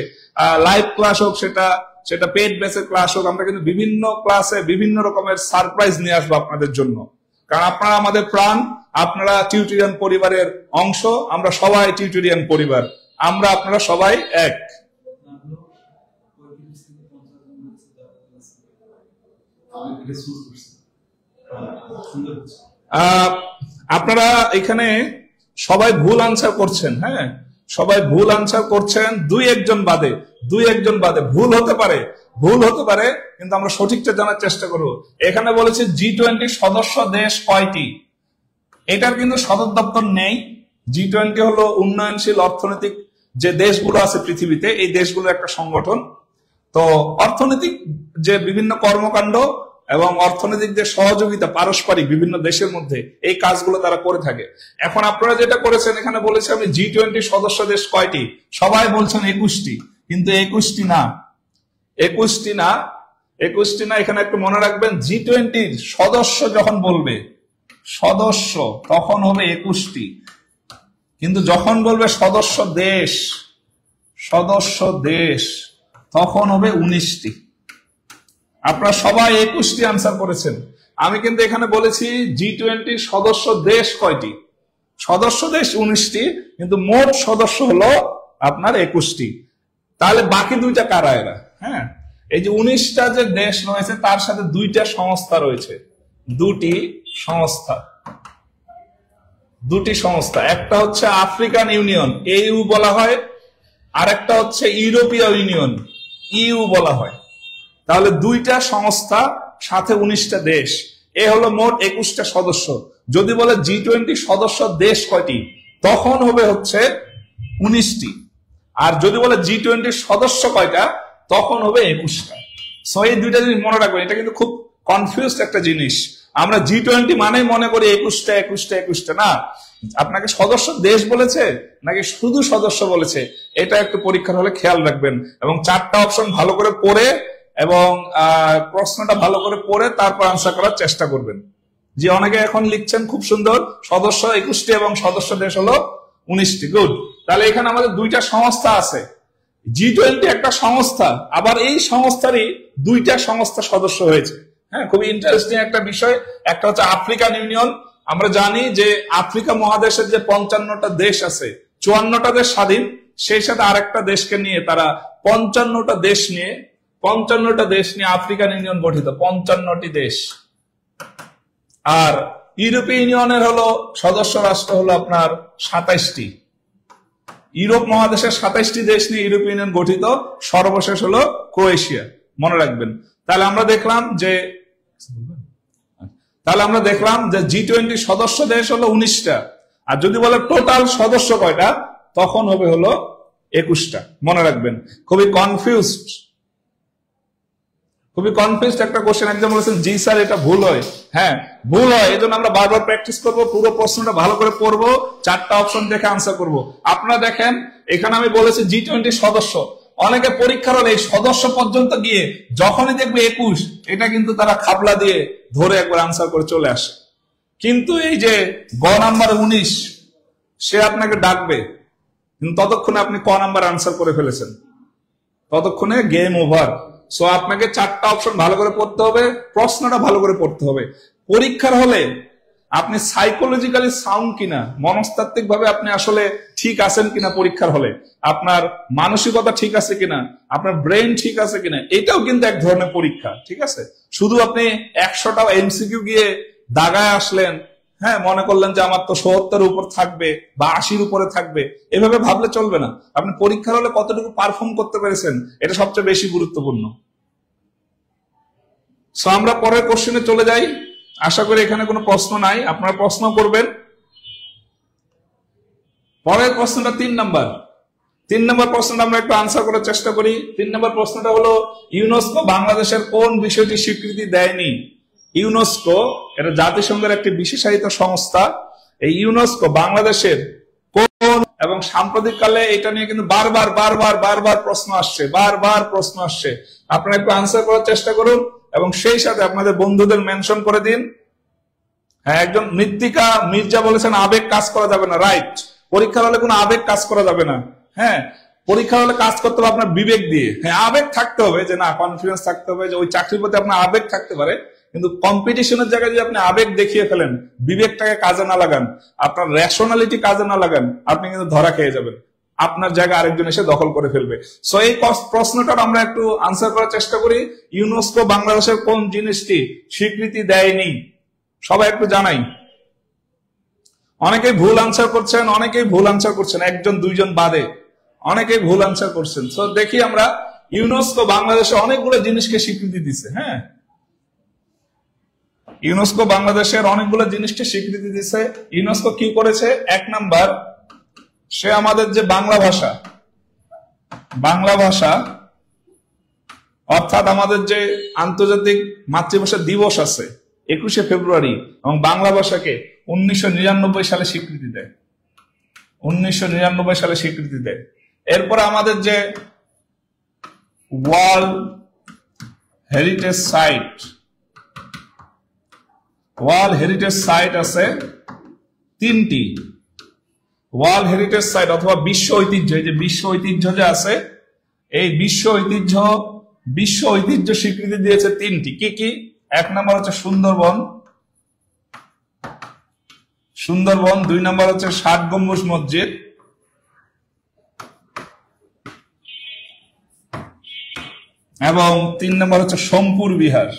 লাইভ ক্লাস হোক, সেটা পেড বেসের ক্লাস হোক, আমরা কিন্তু বিভিন্ন ক্লাসে বিভিন্ন রকমের সারপ্রাইজ নিয়ে আসবো আপনাদের জন্য। কারণ আপনারা আমাদের প্রাণ, আপনারা টিউটোরিয়াল পরিবারের অংশ, আমরা সবাই টিউটোরিয়াল পরিবার, আপনারা সবাই এক। আপনারা এখানে সবাই ভুল আনসার করছেন, হ্যাঁ সবাই ভুল আনসার করছেন, দুই একজন বাদে ভুল হতে পারে, কিন্তু আমরা সঠিকটা জানার চেষ্টা করব। এখানে বলেছে G20 সদস্য দেশ কয়টি? এটার কিন্তু সদর দপ্তর নেই। G20 হলো উন্নয়নশীল অর্থনৈতিক যে দেশগুলো আছে পৃথিবীতে, এই দেশগুলো একটা সংগঠন। তো অর্থনৈতিক যে বিভিন্ন কর্মকাণ্ড এবং অর্থনৈতিক যে সহযোগিতা পারস্পরিক বিভিন্ন দেশের মধ্যে, এই কাজগুলো তারা করে থাকে। এখন আপনারা যেটা করেছেন, এখানে বলেছে আমি G20 সদস্য দেশ কয়টি, সবাই বলছেন 21টি, কিন্তু 21টি না। এখানে একটু মনে রাখবেন, G20 সদস্য যখন বলবে সদস্য তখন হবে 21টি, কিন্তু যখন বলবে সদস্য দেশ তখন হবে 19টি। আপনারা সবাই 21টি আনসার করেছেন। আমি কিন্তু এখানে বলেছি G20 সদস্য দেশ কয়টি, সদস্য দেশ 19টি, কিন্তু মোট সদস্য হলো আপনার 21টি। তাহলে বাকি দুইটা কারা এরা? হ্যাঁ, এই যে 19টা যে দেশ রয়েছে তার সাথে দুইটা সংস্থা রয়েছে, দুটি সংস্থা। একটা হচ্ছে আফ্রিকান ইউনিয়ন, AU বলা হয়, আর একটা হচ্ছে ইউরোপীয় ইউনিয়ন, EU বলা হয়। তাহলে দুইটা সংস্থা সাথে 19টা দেশ, এ হলো মোট 21টা সদস্য। যদি বলে G20 সদস্য দেশ কয়টি, তখন হবে হচ্ছে 19টি। আর যদি বলে G20 সদস্য কয়টা, তখন হবে 21টা। সো এই দুইটা জিনিস মনে রাখবেন, এটা কিন্তু খুব কনফিউজড একটা জিনিস। আমরা G20 মানে মনে করি 21টা না। আপনাকে সদস্য দেশ বলেছে নাকি শুধু সদস্য বলেছে, এটা একটু পরীক্ষার হলে খেয়াল রাখবেন। এবং 4টা অপশন ভালো করে পড়ে এবং প্রশ্নটা ভালো করে পড়ে তারপর আনসার করার চেষ্টা করবেন। যে অনেকে এখন লিখছেন খুব সুন্দর, সদস্য 21টি এবং সদস্য দেশ হলো 19টি। গুড। তাহলে এখানে আমাদের দুইটা সংস্থা আছে। G20 একটা সংস্থা, আবার এই সংস্থারই দুইটা সংস্থা সদস্য হয়েছে। হ্যাঁ, খুবই ইন্টারেস্টিং একটা বিষয়। একটা হচ্ছে আফ্রিকান ইউনিয়ন। আমরা জানি যে আফ্রিকা মহাদেশের যে 55টা দেশ আছে, 54টা দেশ স্বাধীন, সেই সাথে আরেকটা দেশকে নিয়ে তারা 55টা দেশ নিয়ে আফ্রিকান ইউনিয়ন গঠিত, 55টি দেশ। আর ইউরোপীয় ইউনিয়নের হলো সদস্য রাষ্ট্র হলো আপনার 27টি। ইউরোপ মহাদেশের 27টি দেশ নিয়ে ইউরোপীয় ইউনিয়ন গঠিত, সর্বশেষ হলো ক্রোয়েশিয়া। মনে রাখবেন। তাহলে আমরা দেখলাম যে G20 সদস্য দেশ হলো 19টা, আর যদি বলে টোটাল সদস্য কয়টা, তখন হবে হলো 21টা। মনে রাখবেন। খুবই কনফিউজড একটা কোশ্চেন। একদম বলেছেন জি স্যার এটা ভুল হয়। হ্যাঁ, ভুল হয়, এই জন্য আমরা বারবার প্র্যাকটিস করবো, পুরো প্রশ্নটা ভালো করে পড়বো, 4টা অপশন দেখে আনসার করবো। আপনারা দেখেন এখানে আমি বলেছি G20 সদস্য, অনেকে পরীক্ষার হলে এই সদস্য পর্যন্ত গিয়ে যখনই দেখবে 21, এটা কিন্তু তারা খাবলা দিয়ে ধরে একবার আনসার করে চলে আসে। কিন্তু এই যে গ নাম্বার 19, সে আপনাকে ডাকবে, কিন্তু ততক্ষণে আপনি ক নাম্বার আনসার করে ফেলেছেন, ততক্ষণে গেম ওভার। সো আপনাকে 4টা অপশন ভালো করে পড়তে হবে, প্রশ্নটা ভালো করে পড়তে হবে। পরীক্ষার হলে আপনি সাইকোলজিক্যালি সাউন্ড কিনা, মনস্তাত্ত্বিক ভাবে আপনি আসলে ঠিক আছেন কিনা, পরীক্ষার হলে আপনার মানসিকতা ঠিক আছে কিনা, আপনার ব্রেন ঠিক আছে কিনা, এটাও কিন্তু এক ধরনের পরীক্ষা। ঠিক আছে, শুধু আপনি 100টা MCQ গিয়ে দাগায় আসলেন, হ্যাঁ, মনে করলেন যে আমার তো 70-এর উপর থাকবে বা 80-র উপরে থাকবে, এভাবে ভাবলে চলবে না। আপনি পরীক্ষার হলে কতটুকু পারফর্ম করতে পেরেছেন, এটা সবচেয়ে বেশি গুরুত্বপূর্ণ। সো আমরা পরের কোশ্চেনে চলে যাই। আশা করি এখানে কোনো প্রশ্ন নাই, আপনারা প্রশ্ন করবেন। পরের প্রশ্নটা 3 নাম্বার প্রশ্নটা আমরা একটু আনসার করার চেষ্টা করি। 3 নাম্বার প্রশ্নটা হলো, ইউনেস্কো বাংলাদেশের কোন বিষয়টি স্বীকৃতি দেয়নি? ইউনেস্কো এটা জাতিসংঘের একটি বিশেষায়িত সংস্থা। এই ইউনেস্কো বাংলাদেশের কোন এবং সাম্প্রতিককালে এটা নিয়ে কিন্তু বারবার প্রশ্ন আসছে। আপনারা একটু আনসার করার চেষ্টা করুন এবং সেই সাথে আপনাদের বন্ধুদের মেনশন করে দিন। হ্যাঁ, একজন মৃত্তিকা মির্জা বলেছেন আবেগ কাজ করা যাবে না, রাইট। পরীক্ষার হলে কোনো আবেগ কাজ করা যাবে না। হ্যাঁ, পরীক্ষার হলে কাজ করতে হবে আপনার বিবেক দিয়ে। হ্যাঁ, আবেগ থাকতে হবে, যে না কনফিডেন্স থাকতে হবে, যে ওই চাকরির প্রতি আপনার আবেগ থাকতে পারে, কিন্তু কম্পিটিশনের জায়গায় যদি আপনি আবেগ দেখিয়ে ফেলেন, বিবেকটাকে কাজে না লাগান, আপনার রেশনালিটি কাজে না লাগান, আপনি কিন্তু ধরা খেয়ে যাবেন, আপনার জায়গা আরেকজন এসে দখল করে ফেলবে। সো এই প্রশ্নটার আমরা একটু আনসার করার চেষ্টা করি। ইউনেস্কো বাংলাদেশের কোন জিনিসটি স্বীকৃতি দেয়নি, সবাই একটু জানাই। অনেকেই ভুল আনসার করছেন, একজন দুইজন বাদে অনেকেই ভুল আনসার করছেন। তো দেখি আমরা, ইউনেস্কো বাংলাদেশে অনেকগুলো জিনিসকে স্বীকৃতি দিছে। হ্যাঁ, ইউনেস্কো বাংলাদেশের অনেকগুলো জিনিসকে স্বীকৃতি দিছে। ইউনেস্কো কি করেছে? 1 নাম্বার, সে আমাদের যে বাংলা ভাষা অর্থাৎ আমাদের যে আন্তর্জাতিক মাতৃভাষা দিবস আছে 21শে ফেব্রুয়ারি, এবং বাংলা ভাষাকে 1999 সালে স্বীকৃতি দেয়। 1999 সালে স্বীকৃতি দেয়। এরপর আমাদের যে ওয়ার্ল্ড হেরিটেজ সাইট আছে 3টি। ওয়ার্ল্ড হেরিটেজ সাইট অথবা বিশ্ব ঐতিহ্য, এই যে বিশ্ব ঐতিহ্য যে আছে, এই বিশ্ব ঐতিহ্য স্বীকৃতি দিয়েছে 3টি। কি কি? 1 নাম্বার হচ্ছে সুন্দরবন, 2 নাম্বার হচ্ছে 7 গম্বুজ মসজিদ, এবং 3 নাম্বার হচ্ছে সোমপুর বিহার।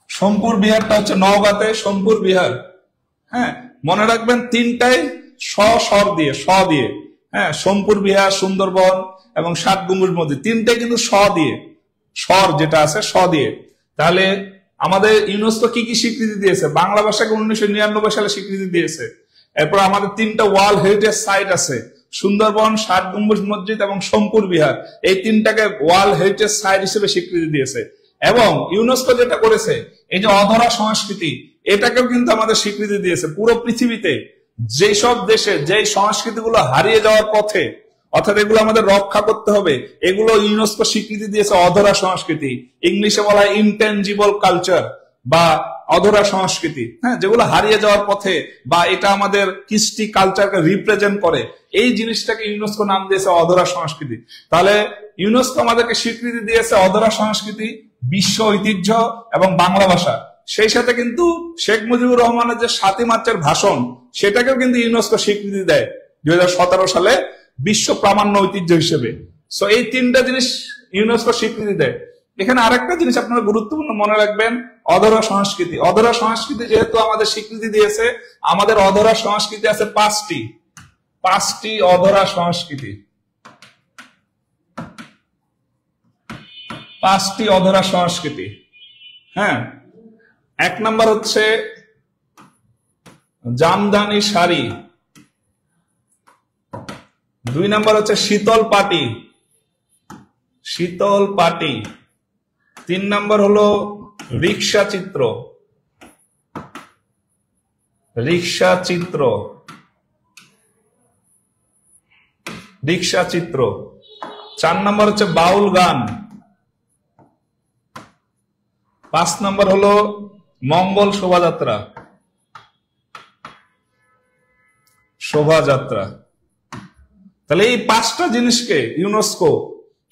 সোমপুর বিহারটা হচ্ছে নওগাঁতে, সোমপুর বিহার। হ্যাঁ, মনে রাখবেন 3টাই স্বর দিয়ে। হ্যাঁ, সোমপুর বিহার, সুন্দরবন এবং 7 গম্বুজ মসজিদ 3টাই কিন্তু স্বর যেটা আছে দিয়ে। তাহলে আমাদের ইউনেস্কো কি কি স্বীকৃতি দিয়েছে? বাংলা ভাষাকে 1999 সালে স্বীকৃতি দিয়েছে। এরপর আমাদের 3টা ওয়ার্ল্ড হেরিটেজ সাইট আছে, সুন্দরবন, 7 গম্বুজ মসজিদ এবং সোমপুর বিহার। এই 3টাকে ওয়ার্ল্ড হেরিটেজ সাইট হিসেবে স্বীকৃতি দিয়েছে। এবং ইউনেস্কো যেটা করেছে, এই যে অধরা সংস্কৃতি, এটাকেও কিন্তু আমাদের স্বীকৃতি দিয়েছে। পুরো পৃথিবীতে যেসব দেশে যেই সংস্কৃতিগুলো হারিয়ে যাওয়ার পথে, অর্থাৎ এগুলো আমাদের রক্ষা করতে হবে, এগুলো ইউনেস্কো স্বীকৃতি দিয়েছে অধরা সংস্কৃতি। ইংলিশে বলা হয় ইনটেনজিবল কালচার বা অধরা সংস্কৃতি। হ্যাঁ, যেগুলো হারিয়ে যাওয়ার পথে বা এটা আমাদের কৃষ্টি কালচারকে রিপ্রেজেন্ট করে, এই জিনিসটাকে ইউনেস্কো নাম দিয়েছে অধরা সংস্কৃতি। তাহলে ইউনেস্কো আমাদেরকে স্বীকৃতি দিয়েছে অধরা সংস্কৃতি, বিশ্ব ঐতিহ্য এবং বাংলা ভাষা। সেই সাথে কিন্তু শেখ মুজিবুর রহমানের যে 7ই মার্চের ভাষণ, সেটাকেও কিন্তু ইউনেস্কো স্বীকৃতি দেয় 2017 সালে বিশ্ব প্রামাণ্য ঐতিহ্য হিসেবে। সো এই 3টা জিনিস ইউনেস্কো স্বীকৃতি দেয়। এখানে আরেকটা জিনিস আপনারা গুরুত্বপূর্ণ মনে রাখবেন, অধরা সংস্কৃতি। অধরা সংস্কৃতি যেহেতু আমাদের স্বীকৃতি দিয়েছে, আমাদের অধরা সংস্কৃতি আছে 5টি অধরা সংস্কৃতি। 5টি অধরা সংস্কৃতি। হ্যাঁ, 1 নাম্বার হচ্ছে জামদানি শাড়ি, 2 নাম্বার হচ্ছে শীতল পাটি, 3 নাম্বার হলো রিক্সা চিত্র, 4 নাম্বার হচ্ছে বাউল গান, 5 নাম্বার হলো মঙ্গল শোভাযাত্রা। তাহলে এই 5টা জিনিসকে ইউনেস্কো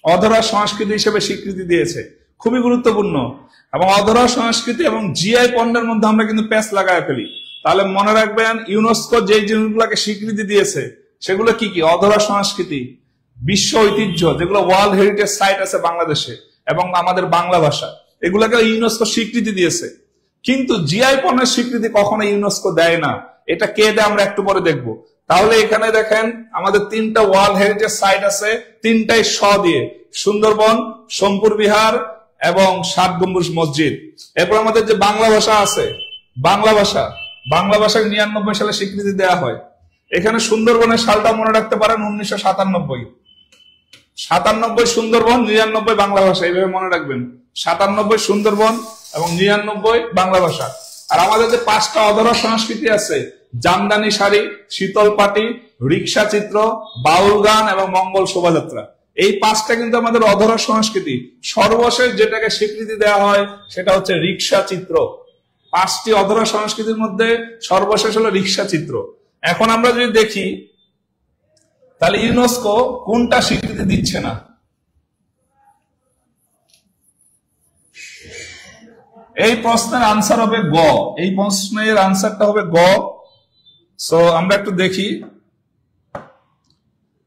অধরা সংস্কৃতি হিসেবে স্বীকৃতি দিয়েছে, খুবই গুরুত্বপূর্ণ। এবং অধরা সংস্কৃতি এবং জিআই পণ্যের মধ্যে আমরা কিন্তু প্যাচ লাগায় ফেলি। তাহলে মনে রাখবেন, ইউনেস্কো যে জিনিসগুলোকে স্বীকৃতি দিয়েছে সেগুলো কি কি? অধরা সংস্কৃতি, বিশ্ব ঐতিহ্য, যেগুলো ওয়ার্ল্ড হেরিটেজ সাইট আছে বাংলাদেশে, এবং আমাদের বাংলা ভাষা, এগুলোকে ইউনেস্কো স্বীকৃতি দিয়েছে। কিন্তু জিআই পণ্যের স্বীকৃতি কখনো ইউনেস্কো দেয় না। এটা কে দেয় আমরা একটু পরে দেখবো। তাহলে এখানে দেখেন, আমাদের 3টা ওয়ার্ল্ড হেরিটেজ সাইট আছে, 3টাই দিয়ে, সুন্দরবন, সোমপুর বিহার এবং 7 গম্বুজ মসজিদ। এরপর আমাদের যে বাংলা ভাষা আছে, বাংলা ভাষাকে 99 সালে স্বীকৃতি দেওয়া হয়। এখানে সুন্দরবনের সালটা মনে রাখতে পারেন 1997। 97 সুন্দরবন, 99 বাংলা ভাষা, এইভাবে মনে রাখবেন। 97 সুন্দরবন এবং 99 বাংলা ভাষা। আর আমাদের যে 5টা অধরা সংস্কৃতি আছে, জামদানি শাড়ি, শীতল পাটি, রিক্সা চিত্র, বাউল গান এবং মঙ্গল শোভাযাত্রা। এই পাঁচটা কিন্তু আমাদের অধরা সংস্কৃতি। সর্বশেষ যেটাকে স্বীকৃতি দেওয়া হয় সেটা হচ্ছে রিক্সা চিত্র। পাঁচটি অধরা সংস্কৃতির মধ্যে সর্বশেষ হলো রিক্সা চিত্র। এখন আমরা যদি দেখি তাহলে ইউনেস্কো কোনটা স্বীকৃতি দিচ্ছে না? এই প্রশ্নের আনসার হবে গ। এই প্রশ্নের আনসারটা হবে গ। সো আমরা একটু দেখি,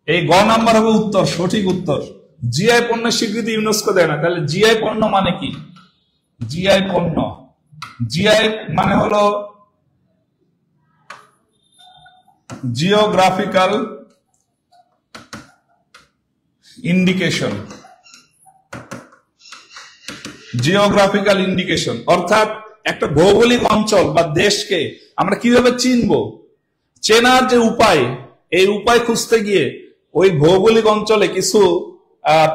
এই গ নাম্বার হবে উত্তর, সঠিক উত্তর। জিআই পণ্যের স্বীকৃতি ইউনেস্কো দেয় না। তাহলে জিআই পণ্য মানে কি? জিআই পণ্য, জিআই মানে হলো জিওগ্রাফিক্যাল ইন্ডিকেশন। জিওগ্রাফিক্যাল ইন্ডিকেশন অর্থাৎ একটা ভৌগোলিক অঞ্চল বা দেশকে আমরা কিভাবে চিনবো, চেনার যে উপায়, এই উপায় খুঁজতে গিয়ে ওই ভৌগোলিক অঞ্চলে কিছু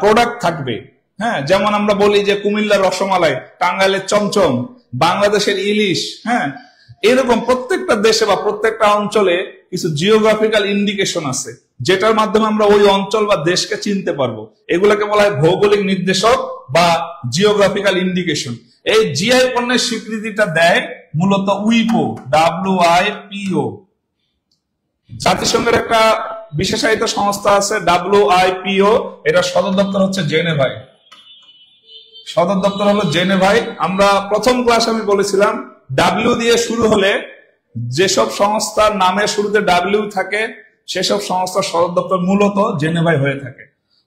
প্রোডাক্ট থাকবে। হ্যাঁ, যেমন আমরা বলি যে কুমিল্লার রসমালাই, টাঙ্গাইলের চমচম, বাংলাদেশের ইলিশ। হ্যাঁ, এরকম প্রত্যেকটা দেশে বা প্রত্যেকটা অঞ্চলে কিছু জিওগ্রাফিক্যাল ইন্ডিকেশন আছে, যেটার মাধ্যমে আমরা ওই অঞ্চল বা দেশকে চিনতে পারবো। এগুলোকে বলা হয় ভৌগোলিক নির্দেশক বা জিওগ্রাফিক্যাল ইন্ডিকেশন। এই জিআই পণ্যের স্বীকৃতিটা দেয় মূলত উইপো, WIPO। জাতিসংঘের একটা বিশেষায়িত সংস্থা আছে WIPO, এটা সদর দপ্তর হচ্ছে জেনেভায়। সদর দপ্তর হলো জেনেভায়। আমরা প্রথম ক্লাস আমি বলেছিলাম ডাব্লিউ দিয়ে শুরু হলে যেসব সংস্থার নামের শুরুতে ডাব্লিউ থাকে সেসব সংস্থার সদর দপ্তর মূলত জেনেভায় হয়ে থাকে।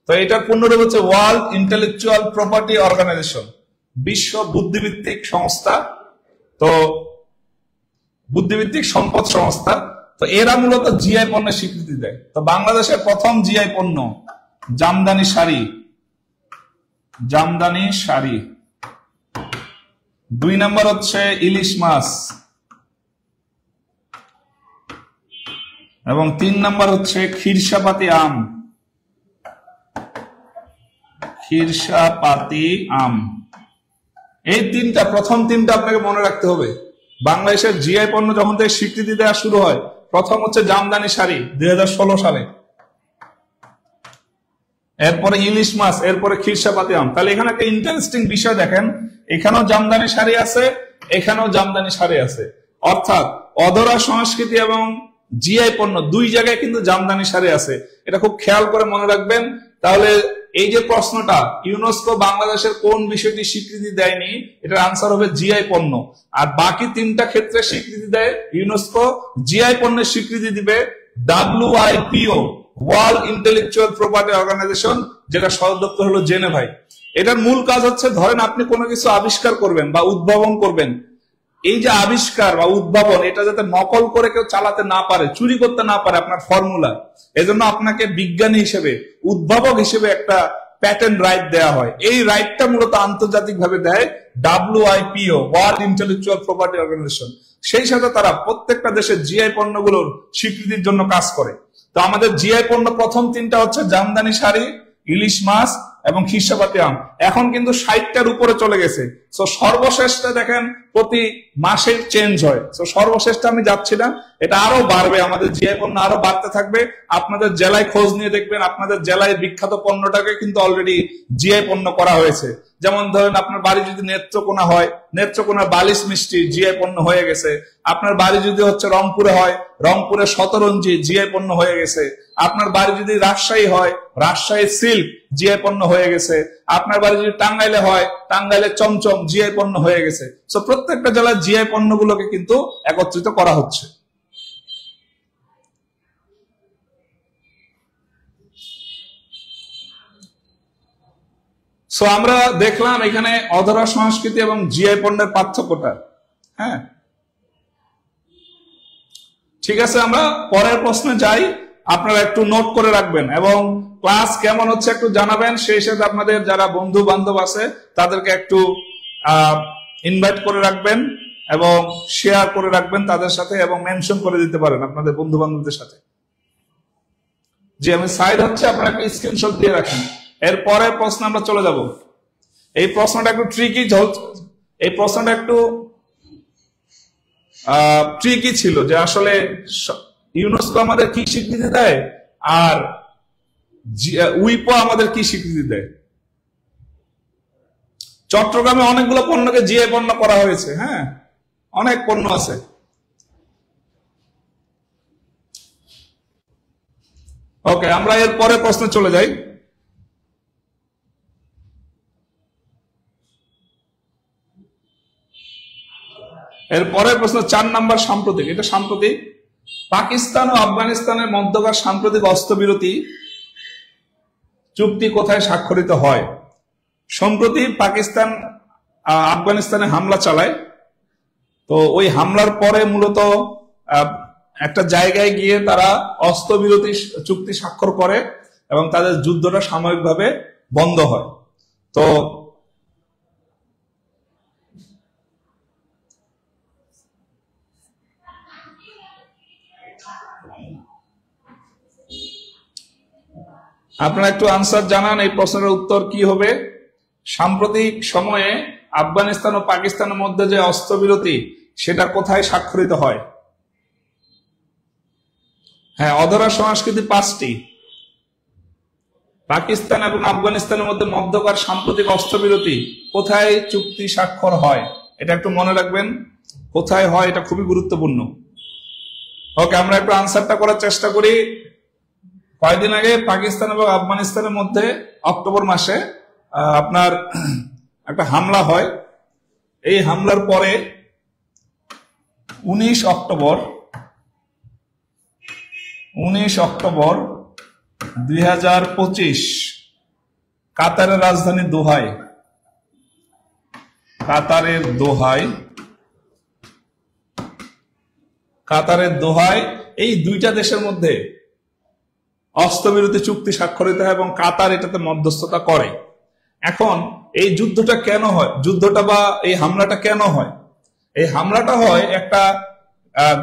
তো এটার পূর্ণরূপ হচ্ছে ওয়ার্ল্ড ইন্টেলেকচুয়াল প্রপার্টি অর্গানাইজেশন, বিশ্ব বুদ্ধিভিত্তিক সংস্থা। তো বুদ্ধিভিত্তিক সম্পদ সংস্থা। তো এরা মূলত জিআই পণ্যের স্বীকৃতি দেয়। তো বাংলাদেশের প্রথম জিআই পণ্য জামদানি শাড়ি, জামদানি শাড়ি। 2 নম্বর হচ্ছে ইলিশ মাছ এবং 3 নম্বর হচ্ছে খিরসাপাতি আম। খিরসাপাতি আম, এই তিনটা, প্রথম তিনটা আপনাকে মনে রাখতে হবে। বাংলাদেশের জিআই পণ্য যখন থেকে স্বীকৃতি দেওয়া শুরু হয়, প্রথম হচ্ছে জামদানি শাড়ি 2016 সালে, এরপরে ইলিশ মাছ, এরপরে খিরসাপাতি আম। তাহলে এখানে একটা ইন্টারেস্টিং বিষয় দেখেন, এখানেও জামদানি শাড়ি আছে, এখানেও জামদানি শাড়ি আছে। অর্থাৎ অধরা সংস্কৃতি এবং জিআই পণ্য দুই জায়গায় কিন্তু জামদানি শাড়ি আছে। এটা খুব খেয়াল করে মনে রাখবেন। তাহলে এই যে প্রশ্নটা, ইউনেস্কো বাংলাদেশের কোন বিষয়টি স্বীকৃতি দেয়নি, এটার আনসার হবে জিআই পণ্য। আর বাকি তিনটা ক্ষেত্রে স্বীকৃতি দেয় ইউনেস্কো। জিআই পণ্যের স্বীকৃতি দিবে WIPO, World Intellectual Property Organization, যেটা সদর দপ্তর হলো জেনেভায়। এটার মূল কাজ হচ্ছে, ধরেন আপনি কোনো কিছু আবিষ্কার করবেন বা উদ্ভাবন করবেন, এই যে আবিষ্কার বা উদ্ভাবন, এটা যাতে নকল করে কেউ চালাতে না পারে, চুরি করতে না পারে আপনার ফর্মুলা, এজন্য আপনাকে বিজ্ঞানী হিসেবে, উদ্ভাবক হিসেবে একটা প্যাটেন্ট রাইট দেওয়া হয়। এই রাইটটা মূলত আন্তর্জাতিক ভাবে দেয় WIPO, World Intellectual Property Organization. সেই সাথে তারা প্রত্যেকটা দেশের জিআই পণ্যগুলোর স্বীকৃতির জন্য কাজ করে। তো আমাদের জিআই পণ্য প্রথম তিনটা হচ্ছে জামদানি শাড়ি, ইলিশ মাছ এবং খিরসাপাতি আম। এখন কিন্তু 60টার উপরে চলে গেছে। তো সর্বশেষটা দেখেন প্রতি মাসে চেঞ্জ হয়। তো সর্বশেষটা আমি যাচ্ছি না, এটা আরো বাড়বে, আমাদের জিআই পণ্য আরো বাড়তে থাকবে। আপনাদের জেলায় খোঁজ নিয়ে দেখবেন, আপনাদের জেলায় বিখ্যাত পণ্যটাকে কিন্তু অলরেডি জিআই পণ্য করা হয়েছে। যেমন ধরেন আপনার বাড়ি যদি নেত্রকোনা হয়, নেত্রকোনার বালিশ মিষ্টি জিআই পণ্য হয়ে গেছে। আপনার বাড়ি যদি হচ্ছে রংপুরে হয়, রংপুরের শতরঞ্জি জিআই পণ্য হয়ে গেছে। আপনার বাড়ি যদি রাজশাহী হয়, রাজশাহী সিল্ক জিআই পণ্য হয়ে গেছে। আপনার বাড়ি যদি টাঙ্গাইলে হয়, টাঙ্গাইলের চমচম জিআই পণ্য হয়ে গেছে। তো প্রত্যেকটা জেলার জিআই পণ্যগুলোকে কিন্তু একত্রিত করা হচ্ছে। সো আমরা দেখলাম এখানে অধরা সংস্কৃতি এবং জিআই পণ্যের পার্থক্যটা। হ্যাঁ, ঠিক আছে, আমরা পরের প্রশ্নে যাই। আপনারা একটু নোট করে রাখবেন এবং ক্লাস কেমন হচ্ছে একটু জানাবেন। সেই সাথে আপনাদের যারা বন্ধু বান্ধব আছে তাদেরকে একটু ইনভাইট করে রাখবেন এবং শেয়ার করে রাখবেন তাদের সাথে, এবং মেনশন করে দিতে পারেন আপনাদের বন্ধু বান্ধবদের সাথে। যে আমি সাইড হচ্ছে, আপনারা একটা স্ক্রিনশট দিয়ে রাখেন। এর পরের প্রশ্ন আমরা চলে যাব। এই প্রশ্নটা একটু ট্রিকি, এই প্রশ্নটা একটু ট্রিকি ছিল যে আসলে ইউনেস্কো আমাদের কি স্বীকৃতি দেয় আর উইপো আমাদের কি স্বীকৃতি দেয়। চট্টগ্রামে অনেকগুলো পণ্যকে জিআই পণ্য করা হয়েছে, হ্যাঁ, অনেক পণ্য আছে। ওকে, আমরা এর পরে প্রশ্নে চলে যাই। এর পরের প্রশ্ন 4 নাম্বার, সাম্প্রতিক। এটা সাম্প্রতিক। পাকিস্তান ও আফগানিস্তানের মধ্যকার সাম্প্রতিক অস্ত্রবিরতি চুক্তি কোথায় স্বাক্ষরিত হয়? সম্প্রতি পাকিস্তান আফগানিস্তানে হামলা চালায়, তো ওই হামলার পরে মূলত একটা জায়গায় গিয়ে তারা অস্ত্রবিরতি চুক্তি স্বাক্ষর করে এবং তাদের যুদ্ধটা সাময়িকভাবে বন্ধ হয়। তো আপনারা একটু আনসার জানান, এই প্রশ্নের উত্তর কি হবে? সাম্প্রতিক সময়ে আফগানিস্তান ও পাকিস্তানের মধ্যে যে অস্ত্রবিরতি সেটা কোথায় স্বাক্ষরিত হয়? হ্যাঁ, অধরা সংস্কৃতি 5টি। পাকিস্তান এবং আফগানিস্তানের মধ্যে মধ্যকার সাম্প্রতিক অস্ত্রবিরতি কোথায় চুক্তি স্বাক্ষর হয়? এটা একটু মনে রাখবেন, কোথায় হয়, এটা খুবই গুরুত্বপূর্ণ। ওকে, আমরা একটু আনসারটা করার চেষ্টা করি। কয়েকদিন আগে পাকিস্তান এবং আফগানিস্তানের মধ্যে অক্টোবর মাসে আপনার একটা হামলা হয়। এই হামলার পরে 19 অক্টোবর 2025 কাতারের রাজধানী দোহায়, কাতারের দোহায় এই দুইটা দেশের মধ্যে অস্ত্রবিরতি চুক্তি স্বাক্ষরিত হয় এবং কাতার এটাতে মধ্যস্থতা করে। এখন এই যুদ্ধটা কেন হয়, যুদ্ধটা বা এই হামলাটা কেন হয়? এই হামলাটা হয় একটা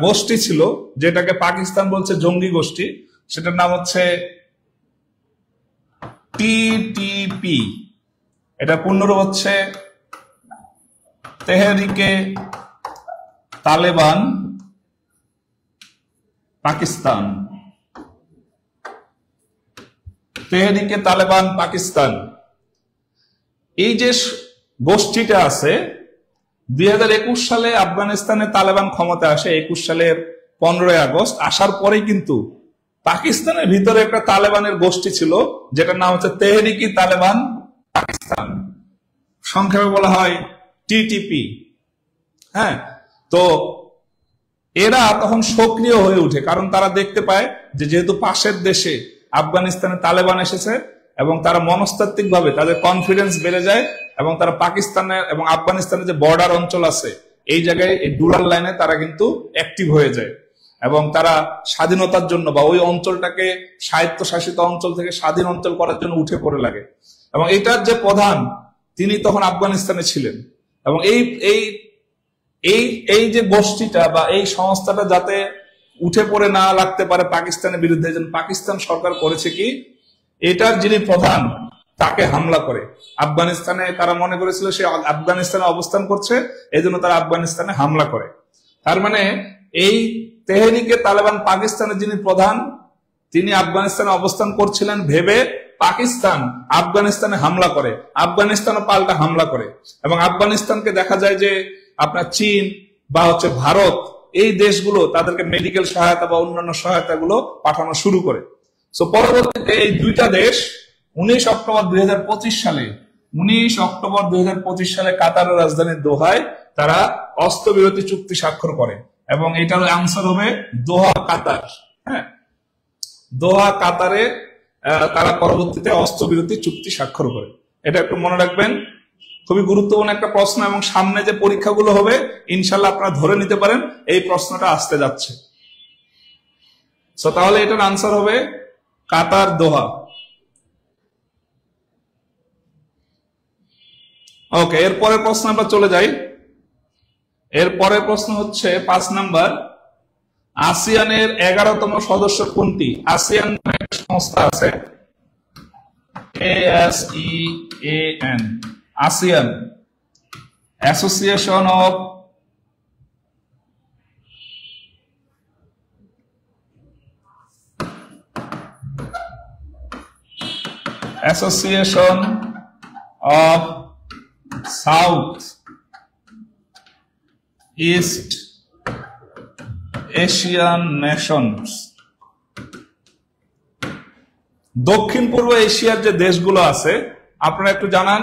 গোষ্ঠী ছিল যেটাকে পাকিস্তান বলছে জঙ্গি গোষ্ঠী, সেটার নাম হচ্ছে টিটিপি। এটা পূর্ণরূপ হচ্ছে তেহরিকে তালেবান পাকিস্তান। তেহরিকে তালেবান পাকিস্তান এই যে গোষ্ঠীটা আছে, 2021 সালে আফগানিস্তানে তালেবান ক্ষমতা আসে, 21 সালের 15 আগস্ট। আসার পরে কিন্তু পাকিস্তানের ভিতরে একটা তালেবানের গোষ্ঠী ছিল যেটার নাম হচ্ছে তেহরিকি তালেবান পাকিস্তান, সংক্ষেপে বলা হয় টিটিপি। হ্যাঁ, তো এরা তখন সক্রিয় হয়ে ওঠে, কারণ তারা দেখতে পায় যে যেহেতু পাশের দেশে আফগানিস্তানে তালেবান এসেছে এবং তারা মনস্তাত্ত্বিক ভাবে তাদের কনফিডেন্স বেড়ে যায় এবং তারা পাকিস্তানের এবং আফগানিস্তানের যে বর্ডার অঞ্চল আছে এই জায়গায় এই ডুরাল লাইনে তারা কিন্তু অ্যাক্টিভ হয়ে যায় এবং তারা স্বাধীনতার জন্য বা ওই অঞ্চলটাকে স্বায়ত্তশাসিত অঞ্চল থেকে স্বাধীন অঞ্চল করার জন্য উঠে পড়ে লাগে। এবং এটার যে প্রধান, তিনি তখন আফগানিস্তানে ছিলেন। এবং এই এই এই এই যে গোষ্ঠীটা বা এই সংস্থাটা যাতে উঠে পড়ে না লাগতে পারে পাকিস্তানের বিরুদ্ধে, যেন পাকিস্তান সরকার করেছে কি, এটার যিনি প্রধান তাকে হামলা করে। আফগানিস্তানে তারা মনে করেছিল সে আফগানিস্তানে অবস্থান করছে, এই জন্য তারা আফগানিস্তানে হামলা করে। তার মানে এই তেহরিকে তালেবান পাকিস্তানের যিনি প্রধান, তিনি আফগানিস্তানে অবস্থান করছিলেন ভেবে পাকিস্তান আফগানিস্তানে হামলা করে, আফগানিস্তানও পাল্টা হামলা করে। এবং আফগানিস্তানকে দেখা যায় যে আপনার চীন বা হচ্ছে ভারত, এই দেশগুলো তাদেরকে মেডিকেল সহায়তা বা অন্যান্য সহায়তা গুলো পাঠানো শুরু করে। সো পরবর্তীতে এই দুইটা দেশ 19 অক্টোবর 2025 সালে কাতারের রাজধানী দোহায় তারা অস্ত্রবিরতি চুক্তি স্বাক্ষর করে এবং এটার আনসার হবে দোহা কাতার। হ্যাঁ, দোহা কাতারে তারা পরবর্তীতে অস্ত্রবিরতি চুক্তি স্বাক্ষর করে। এটা একটু মনে রাখবেন, খুবই গুরুত্বপূর্ণ একটা প্রশ্ন এবং সামনে যে পরীক্ষাগুলো হবে ইনশাল্লাহ আপনারা ধরে নিতে পারেন এই প্রশ্নটা আসতে যাচ্ছে। সো তাহলে এটার আনসার হবে কাতার দোহা। ওকে, এরপরের প্রশ্ন আমরা চলে যাই। এরপরের প্রশ্ন হচ্ছে 5 নাম্বার, আসিয়ানের 11তম সদস্য কোনটি? আসিয়ান একটা সংস্থা আছে, ASEAN, ASEAN association of association of south east Asian Nations. দক্ষিণ পূর্ব এশিয়ার যে দেশগুলো আছে আপনারা একটু জানান,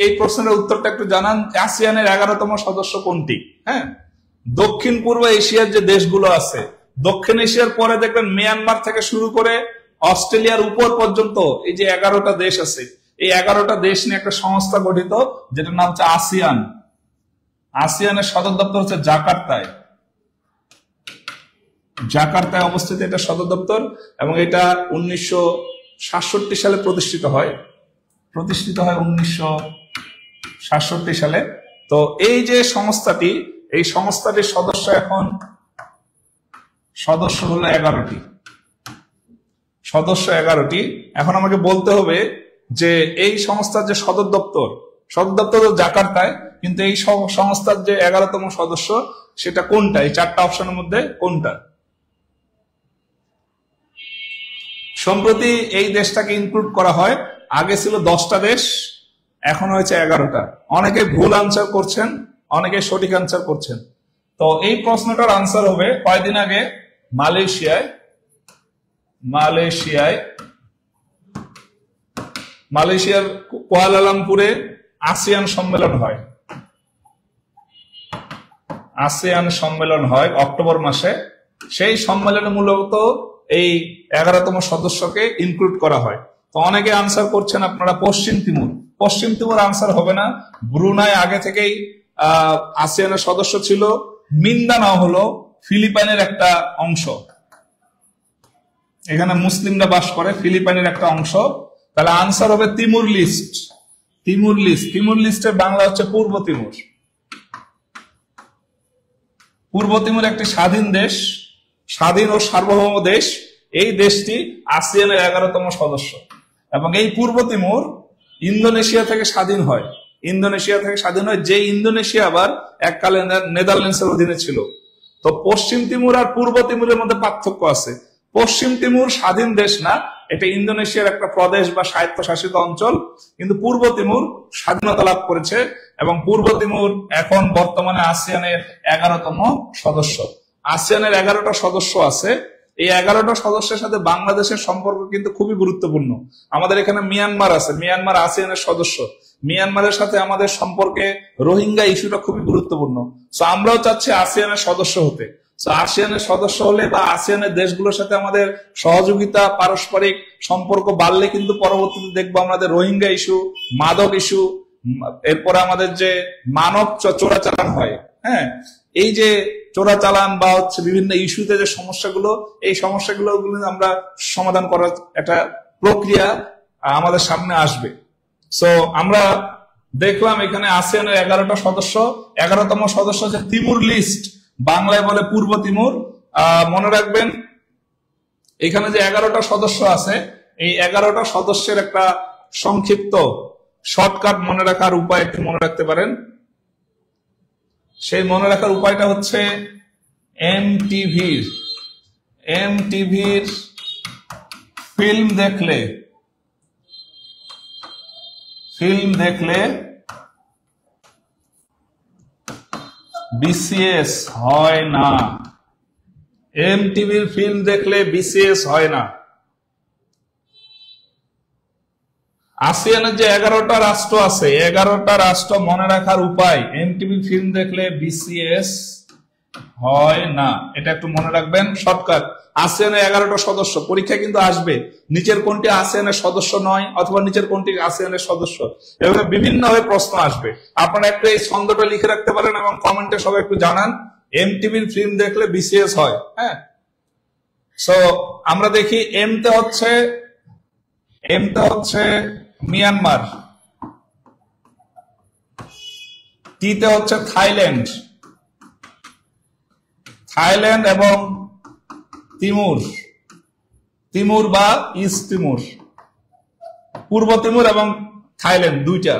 এই প্রশ্নের উত্তরটা একটু জানান। আসিয়ানের 11তম সদস্য কোনটি? হ্যাঁ, দক্ষিণ পূর্ব এশিয়ার যে দেশগুলো আছে, দক্ষিণ এশিয়ার পরে দেখবেন মিয়ানমার থেকে শুরু করে অস্ট্রেলিয়ার উপর পর্যন্ত এই যে 11টা দেশ আছে, এই 11টা দেশ নিয়ে একটা সংস্থা গঠিত যেটার নাম হচ্ছে আসিয়ান। আসিয়ানের সদর দপ্তর হচ্ছে জাকার্তায়। জাকার্তায় অবস্থিত এটা সদর দপ্তর, এবং এটা 1967 সালে প্রতিষ্ঠিত হয় 1967 সালে। তো এই যে সংস্থাটি, এই সংস্থাটির সদস্য হলো 11টি। এখন আমাকে বলতে হবে যে এই সংস্থার যে সদর দপ্তর জাকার্তায়, কিন্তু এই সংস্থার যে 11তম সদস্য সেটা কোনটা? এই 4টা অপশনের মধ্যে কোনটা? সম্প্রতি এই দেশটাকে ইনক্লুড করা হয়। আগে ছিল 10টা দেশ, এখন হয়েছে 11টা। অনেকে ভুল আনসার করছেন, অনেকে সঠিক আনসার করছেন। তো এই প্রশ্নটার আনসার হবে কয়েকদিন আগে মালয়েশিয়ার কুয়ালালামপুরে আসিয়ান সম্মেলন হয় অক্টোবর মাসে। সেই সম্মেলনে মূলত এই 11তম সদস্যকে ইনক্লুড করা হয়। তো অনেকে আনসার করছেন আপনারা পশ্চিম তিমুর আনসার হবে না। ব্রুনাই আগে থেকেই আসিয়ানের সদস্য ছিল। মিন্দানাও হলো ফিলিপাইনের একটা অংশ, এখানে মুসলিমরা বাস করে, ফিলিপাইনের একটা অংশ। তাহলে আনসার হবে তিমুর লিস্টের বাংলা হচ্ছে পূর্ব তিমুর একটি স্বাধীন দেশ, স্বাধীন ও সার্বভৌম দেশ। এই দেশটি আসিয়ানের 11তম সদস্য, এবং এই পূর্ব তিমুর ইন্দোনেশিয়া থেকে স্বাধীন হয়। যে ইন্দোনেশিয়া আবার এককালে নেদারল্যান্ডসের অধীনে ছিল। তো পশ্চিম তিমুর আর পূর্ব তিমুরের মধ্যে পার্থক্য আছে। পশ্চিম তিমুর স্বাধীন দেশ না, এটা ইন্দোনেশিয়ার একটা প্রদেশ বা স্বায়ত্তশাসিত অঞ্চল, কিন্তু পূর্ব তিমুর স্বাধীনতা লাভ করেছে, এবং পূর্ব তিমুর এখন বর্তমানে আসিয়ানের 11তম সদস্য। আসিয়ানের 11টা সদস্য আছে। এই 11টা সদস্যের সাথে বাংলাদেশের সম্পর্ক কিন্তু খুবই গুরুত্বপূর্ণ। আমাদের এখানে মিয়ানমার আছে, মিয়ানমার আসিয়ানের সদস্য। মিয়ানমারের সাথে আমাদের সম্পর্কে রোহিঙ্গা ইস্যুটা খুবই গুরুত্বপূর্ণ। তো আমরাও চাচ্ছি আসিয়ানের সদস্য হতে। আসিয়ানের সদস্য হলে বা আসিয়ানের দেশগুলোর সাথে আমাদের সহযোগিতা, পারস্পরিক সম্পর্ক বাড়লে কিন্তু পরবর্তীতে দেখবো আমাদের রোহিঙ্গা ইস্যু, মাদক ইস্যু, এরপরে আমাদের যে মানব চোরাচালান হয়, হ্যাঁ, এই যে চোরাচালান বা হচ্ছে বিভিন্ন ইস্যুতে যে সমস্যাগুলো, এই সমস্যাগুলো আমরা সমাধান করার একটা প্রক্রিয়া আমাদের সামনে আসবে। সো আমরা দেখলাম এখানে আসিয়ানের 11টা সদস্য, 11তম সদস্য হচ্ছে তিমুর লিস্ট, বাংলায় বলে পূর্ব তিমুর। মনে রাখবেন এখানে যে 11টা সদস্য আছে, এই 11টা সদস্যের একটা সংক্ষিপ্ত শর্টকাট মনে রাখার উপায় একটু মনে রাখতে পারেন। সেই মনে রাখার উপায়টা হচ্ছে এমটিভির ফিল্ম দেখলে বিসিএস হয় না। এমটিভির ফিল্ম দেখলে বিসিএস হয় না। আসিয়ানের যে 11টা রাষ্ট্র আছে, 11টা রাষ্ট্র মনে রাখার উপায়, এমটিভি ফিল্ম দেখলে বিসিএস হয় না, এটা একটু মনে রাখবেন শর্টকাট। আসিয়ানের 11টা সদস্য, পরীক্ষা কিন্তু আসবে নিচের কোনটি আসিয়ানের সদস্য নয়, অথবা নিচের কোনটি আসিয়ানের সদস্য, এভাবে বিভিন্ন ভাবে প্রশ্ন আসবে। আপনারা একটু এই ছন্দটা লিখে রাখতে পারেন এবং কমেন্টে সবাই একটু জানান এমটিভির ফিল্ম দেখলে বিসিএস হয়। হ্যাঁ, সো আমরা দেখি এমতে হচ্ছে মিয়ানমার, টিতে হচ্ছে থাইল্যান্ড এবং তিমুর বা ইস্ট তিমুর, পূর্ব তিমুর এবং থাইল্যান্ড দুইটা।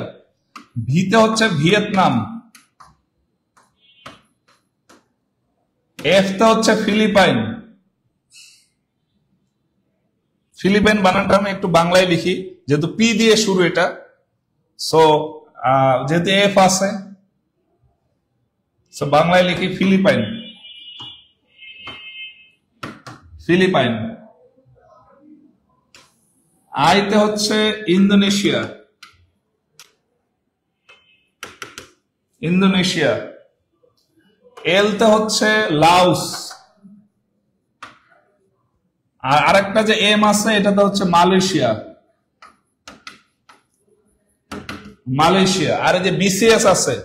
ভিতে হচ্ছে ভিয়েতনাম, এফতে হচ্ছে ফিলিপাইন, ফিলিপাইন বানানটা আমি একটু বাংলায় লিখি, যেহেতু পি দিয়ে শুরু এটা। সো যেহেতু এফ আছে, সো বাংলায় লিখি ফিলিপাইন। ফিলিপাইন। আইতে হচ্ছে ইন্দোনেশিয়া। ইন্দোনেশিয়া। এলতে হচ্ছে লাওস। আর আরেকটা যে এম আছে এটাতে হচ্ছে মালয়েশিয়া। মালয়েশিয়া। আর এই যে বিসিএস আছে,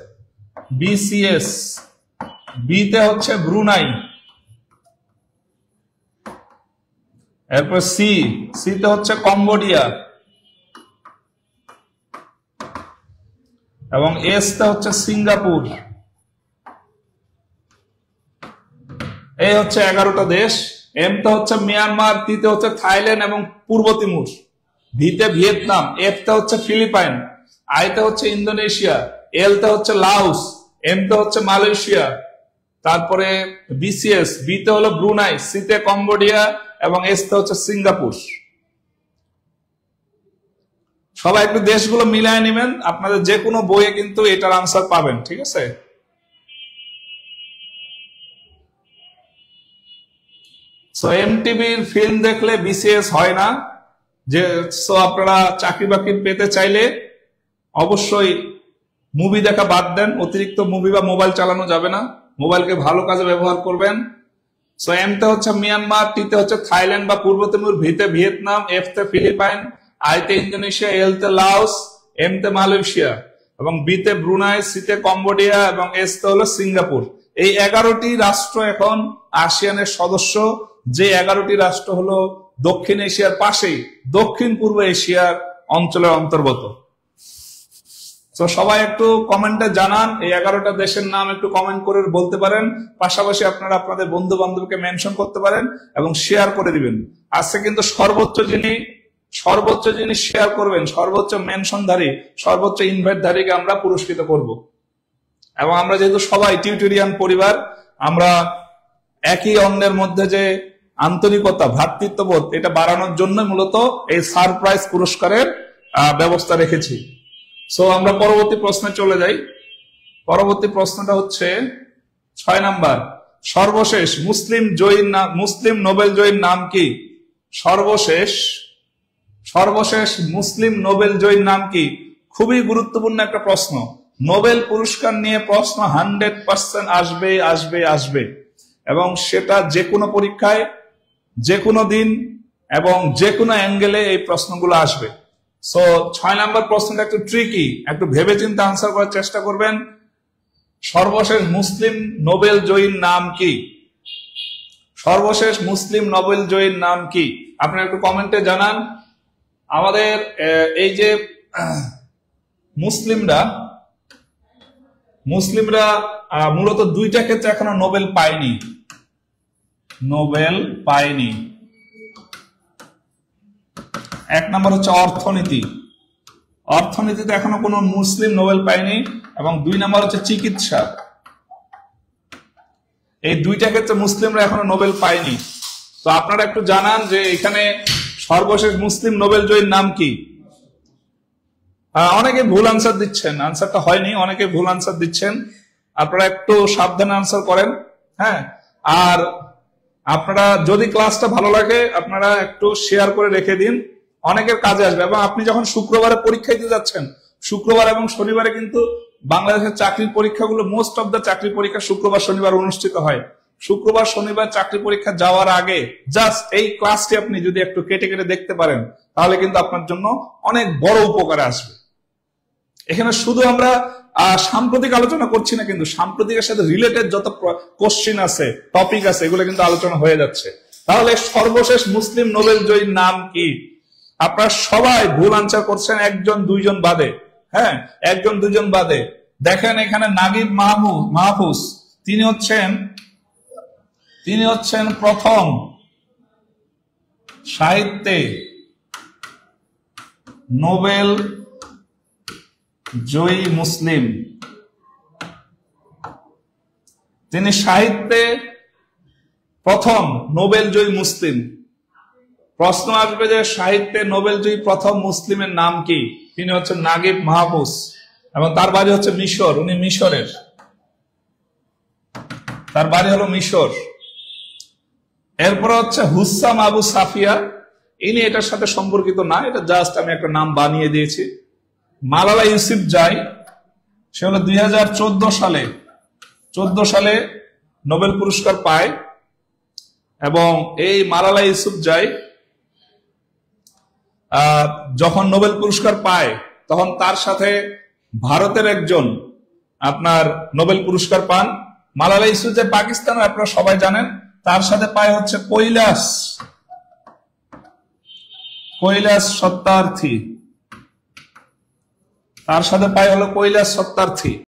বিসিএস, বিতে হচ্ছে ব্রুনাই। এরপর সি, সিতে হচ্ছে কম্বোডিয়া, এবং এসতে হচ্ছে সিঙ্গাপুর। এই হচ্ছে 11টা দেশ। এমতে হচ্ছে মিয়ানমার, টিতে হচ্ছে থাইল্যান্ড এবং পূর্ব তিমুর, ভিতে ভিয়েতনাম, এফতে হচ্ছে ফিলিপাইন, আইতে হচ্ছে ইন্দোনেশিয়া, এলতে হচ্ছে লাওস, এমতে হচ্ছে মালয়েশিয়া, তারপরে বিসিএস, বিতে হলো ব্রুনাই, সিতে কম্বোডিয়া এবং এসতে হচ্ছে সিঙ্গাপুর। সবাই একটু দেশগুলো মিলায় নেবেন, আপনাদের যে কোনো বইয়ে কিন্তু এটার আনসার পাবেন, ঠিক আছে? সো এমটিভির ফিল্ম দেখলে বিসিএস হয় না। যে সো আপনারা চাকরি বাকরি পেতে চাইলে অবশ্যই মুভি দেখা বাদ দেন। অতিরিক্ত মুভি বা মোবাইল চালানো যাবে না, মোবাইলকে ভালো কাজে ব্যবহার করবেন। সো এমতে হচ্ছে মিয়ানমার, টিতে হচ্ছে থাইল্যান্ড বা পূর্ব তিমুর, ভিতে ভিয়েতনাম, এফতে ফিলিপাইন, আইতে ইন্দোনেশিয়া, এলতে লাওস, এমতে মালয়েশিয়া এবং বিতে ব্রুনাই, সিতে কম্বোডিয়া এবং এসতে হলো সিঙ্গাপুর। এই 11টি রাষ্ট্র এখন আসিয়ানের সদস্য, যে 11টি রাষ্ট্র হলো দক্ষিণ এশিয়ার পাশেই দক্ষিণ পূর্ব এশিয়ার অঞ্চলের অন্তর্গত। তো সবাই একটু কমেন্টে জানান, এই 11টা দেশের নাম একটু কমেন্ট করে বলতে পারেন। পাশাপাশি আপনারা আপনাদের বন্ধু বান্ধবকে মেনশন করতে পারেন এবং শেয়ার করে দিবেন। আজকে কিন্তু সর্বোচ্চ যিনি শেয়ার করবেন, সর্বোচ্চ মেনশনধারী, সর্বোচ্চ ইনভাইটধারীকে আমরা পুরস্কৃত করব। এবং আমরা যেহেতু সবাই টিউটোরিয়ান পরিবার, আমরা একই অন্যের মধ্যে যে আন্তরিকতা, ভ্রাতৃত্ববোধ, এটা বাড়ানোর জন্য মূলত এই সারপ্রাইজ পুরস্কারের ব্যবস্থা রেখেছি। সো আমরা পরবর্তী প্রশ্নে চলে যাই। পরবর্তী প্রশ্নটা হচ্ছে 6 নাম্বার। সর্বশেষ মুসলিম নোবেল জয়ীর নাম কি? সর্বশেষ মুসলিম নোবেল জয়ীর নাম কি? খুবই গুরুত্বপূর্ণ একটা প্রশ্ন। নোবেল পুরস্কার নিয়ে প্রশ্ন 100% আসবে এবং সেটা যে কোনো পরীক্ষায়, যে কোনো দিন এবং যে কোনো অ্যাঙ্গেলে এই প্রশ্নগুলো আসবে। সো 6 নাম্বার প্রশ্নটা একটু ট্রিকি, একটু ভেবে চিন্তে আনসার করার চেষ্টা করবেন। সর্বশেষ মুসলিম নোবেল জয়ীর নাম কি? সর্বশেষ মুসলিম নোবেল জয়ীর নাম কি? আপনারা একটু কমেন্টে জানান। আমাদের এই যে মুসলিমরা মূলত 2টা ক্ষেত্রে এখনো নোবেল পায়নি। 1 নম্বর হচ্ছে অর্থনীতিতে এখনো কোনো মুসলিম নোবেল পায়নি, এবং 2 নম্বর হচ্ছে চিকিৎসা। এই 2টা ক্ষেত্রে মুসলিমরা এখনো নোবেল পায়নি। তো আপনারা একটু জানান যে এখানে সর্বশেষ মুসলিম নোবেল জয়ীর নাম কি? অনেকে ভুল আনসার দিচ্ছেন, আনসারটা হয়নি, অনেকে ভুল আনসার দিচ্ছেন। আপনারা একটু সাবধানে আনসার করেন, হ্যাঁ। আর আপনারা যদি ক্লাসটা ভালো লাগে আপনারা একটু শেয়ার করে রেখে দিন, অনেকের কাজে আসবে। এবং আপনি যখন শুক্রবারে পরীক্ষা দিতে যাচ্ছেন, শুক্রবার এবং শনিবারে কিন্তু বাংলাদেশের চাকরির পরীক্ষাগুলো, মোস্ট অফ দ্য চাকরি পরীক্ষা শুক্রবার শনিবার অনুষ্ঠিত হয়। শুক্রবার শনিবার চাকরি পরীক্ষা যাওয়ার আগে জাস্ট এই ক্লাসটি আপনি যদি একটু কেটে কেটে দেখতে পারেন, তাহলে কিন্তু আপনার জন্য অনেক বড় উপকারে আসবে। এখানে শুধু আমরা সাম্প্রতিক আলোচনা করছি না, কিন্তু সাম্প্রতিকের সাথে রিলেটেড যত কোশ্চিন আছে, টপিক আছে, এগুলো কিন্তু আলোচনা হয়ে যাচ্ছে। তাহলে সর্বশেষ মুসলিম নোবেল জয়ীর নাম কি? আপনারা সবাই ভুল আনসার করছেন, 1-2 বাদে, হ্যাঁ, 1-2 বাদে। দেখেন এখানে নাগিব মাহফুজ, তিনি হচ্ছেন প্রথম সাহিত্যে নোবেল জয়ী মুসলিম। তিনি সাহিত্যে প্রথম নোবেল জয়ী মুসলিম। প্রশ্ন আসবে যে সাহিত্যে নোবেলজয়ী প্রথম মুসলিমের নাম কি? তিনি হচ্ছেন নাগিব মাহফুজ এবং তার বাড়ি হচ্ছে মিশর। উনি মিশরের, তার বাড়ি হলো মিশর। এরপর হচ্ছে হুসাম আবু সাফিয়া, ইনি এটার সাথে সম্পর্কিত না, এটা জাস্ট আমি একটা নাম বানিয়ে দিয়েছি। মালালা ইউসুফজাই, সে হলো 2014 সালে নোবেল পুরস্কার পায় এবং এই মালালা ইউসুফজাই যখন নোবেল পুরস্কার পায় তখন তার সাথে ভারতের একজন আপনার নোবেল পুরস্কার পান। মালালা ইউসুফজাই পাকিস্তানের, আপনারা সবাই জানেন। তার সাথে পায় হচ্ছে কৈলাস সত্যার্থী, তার সাথে পায় হলো কৈলাস সত্যার্থী।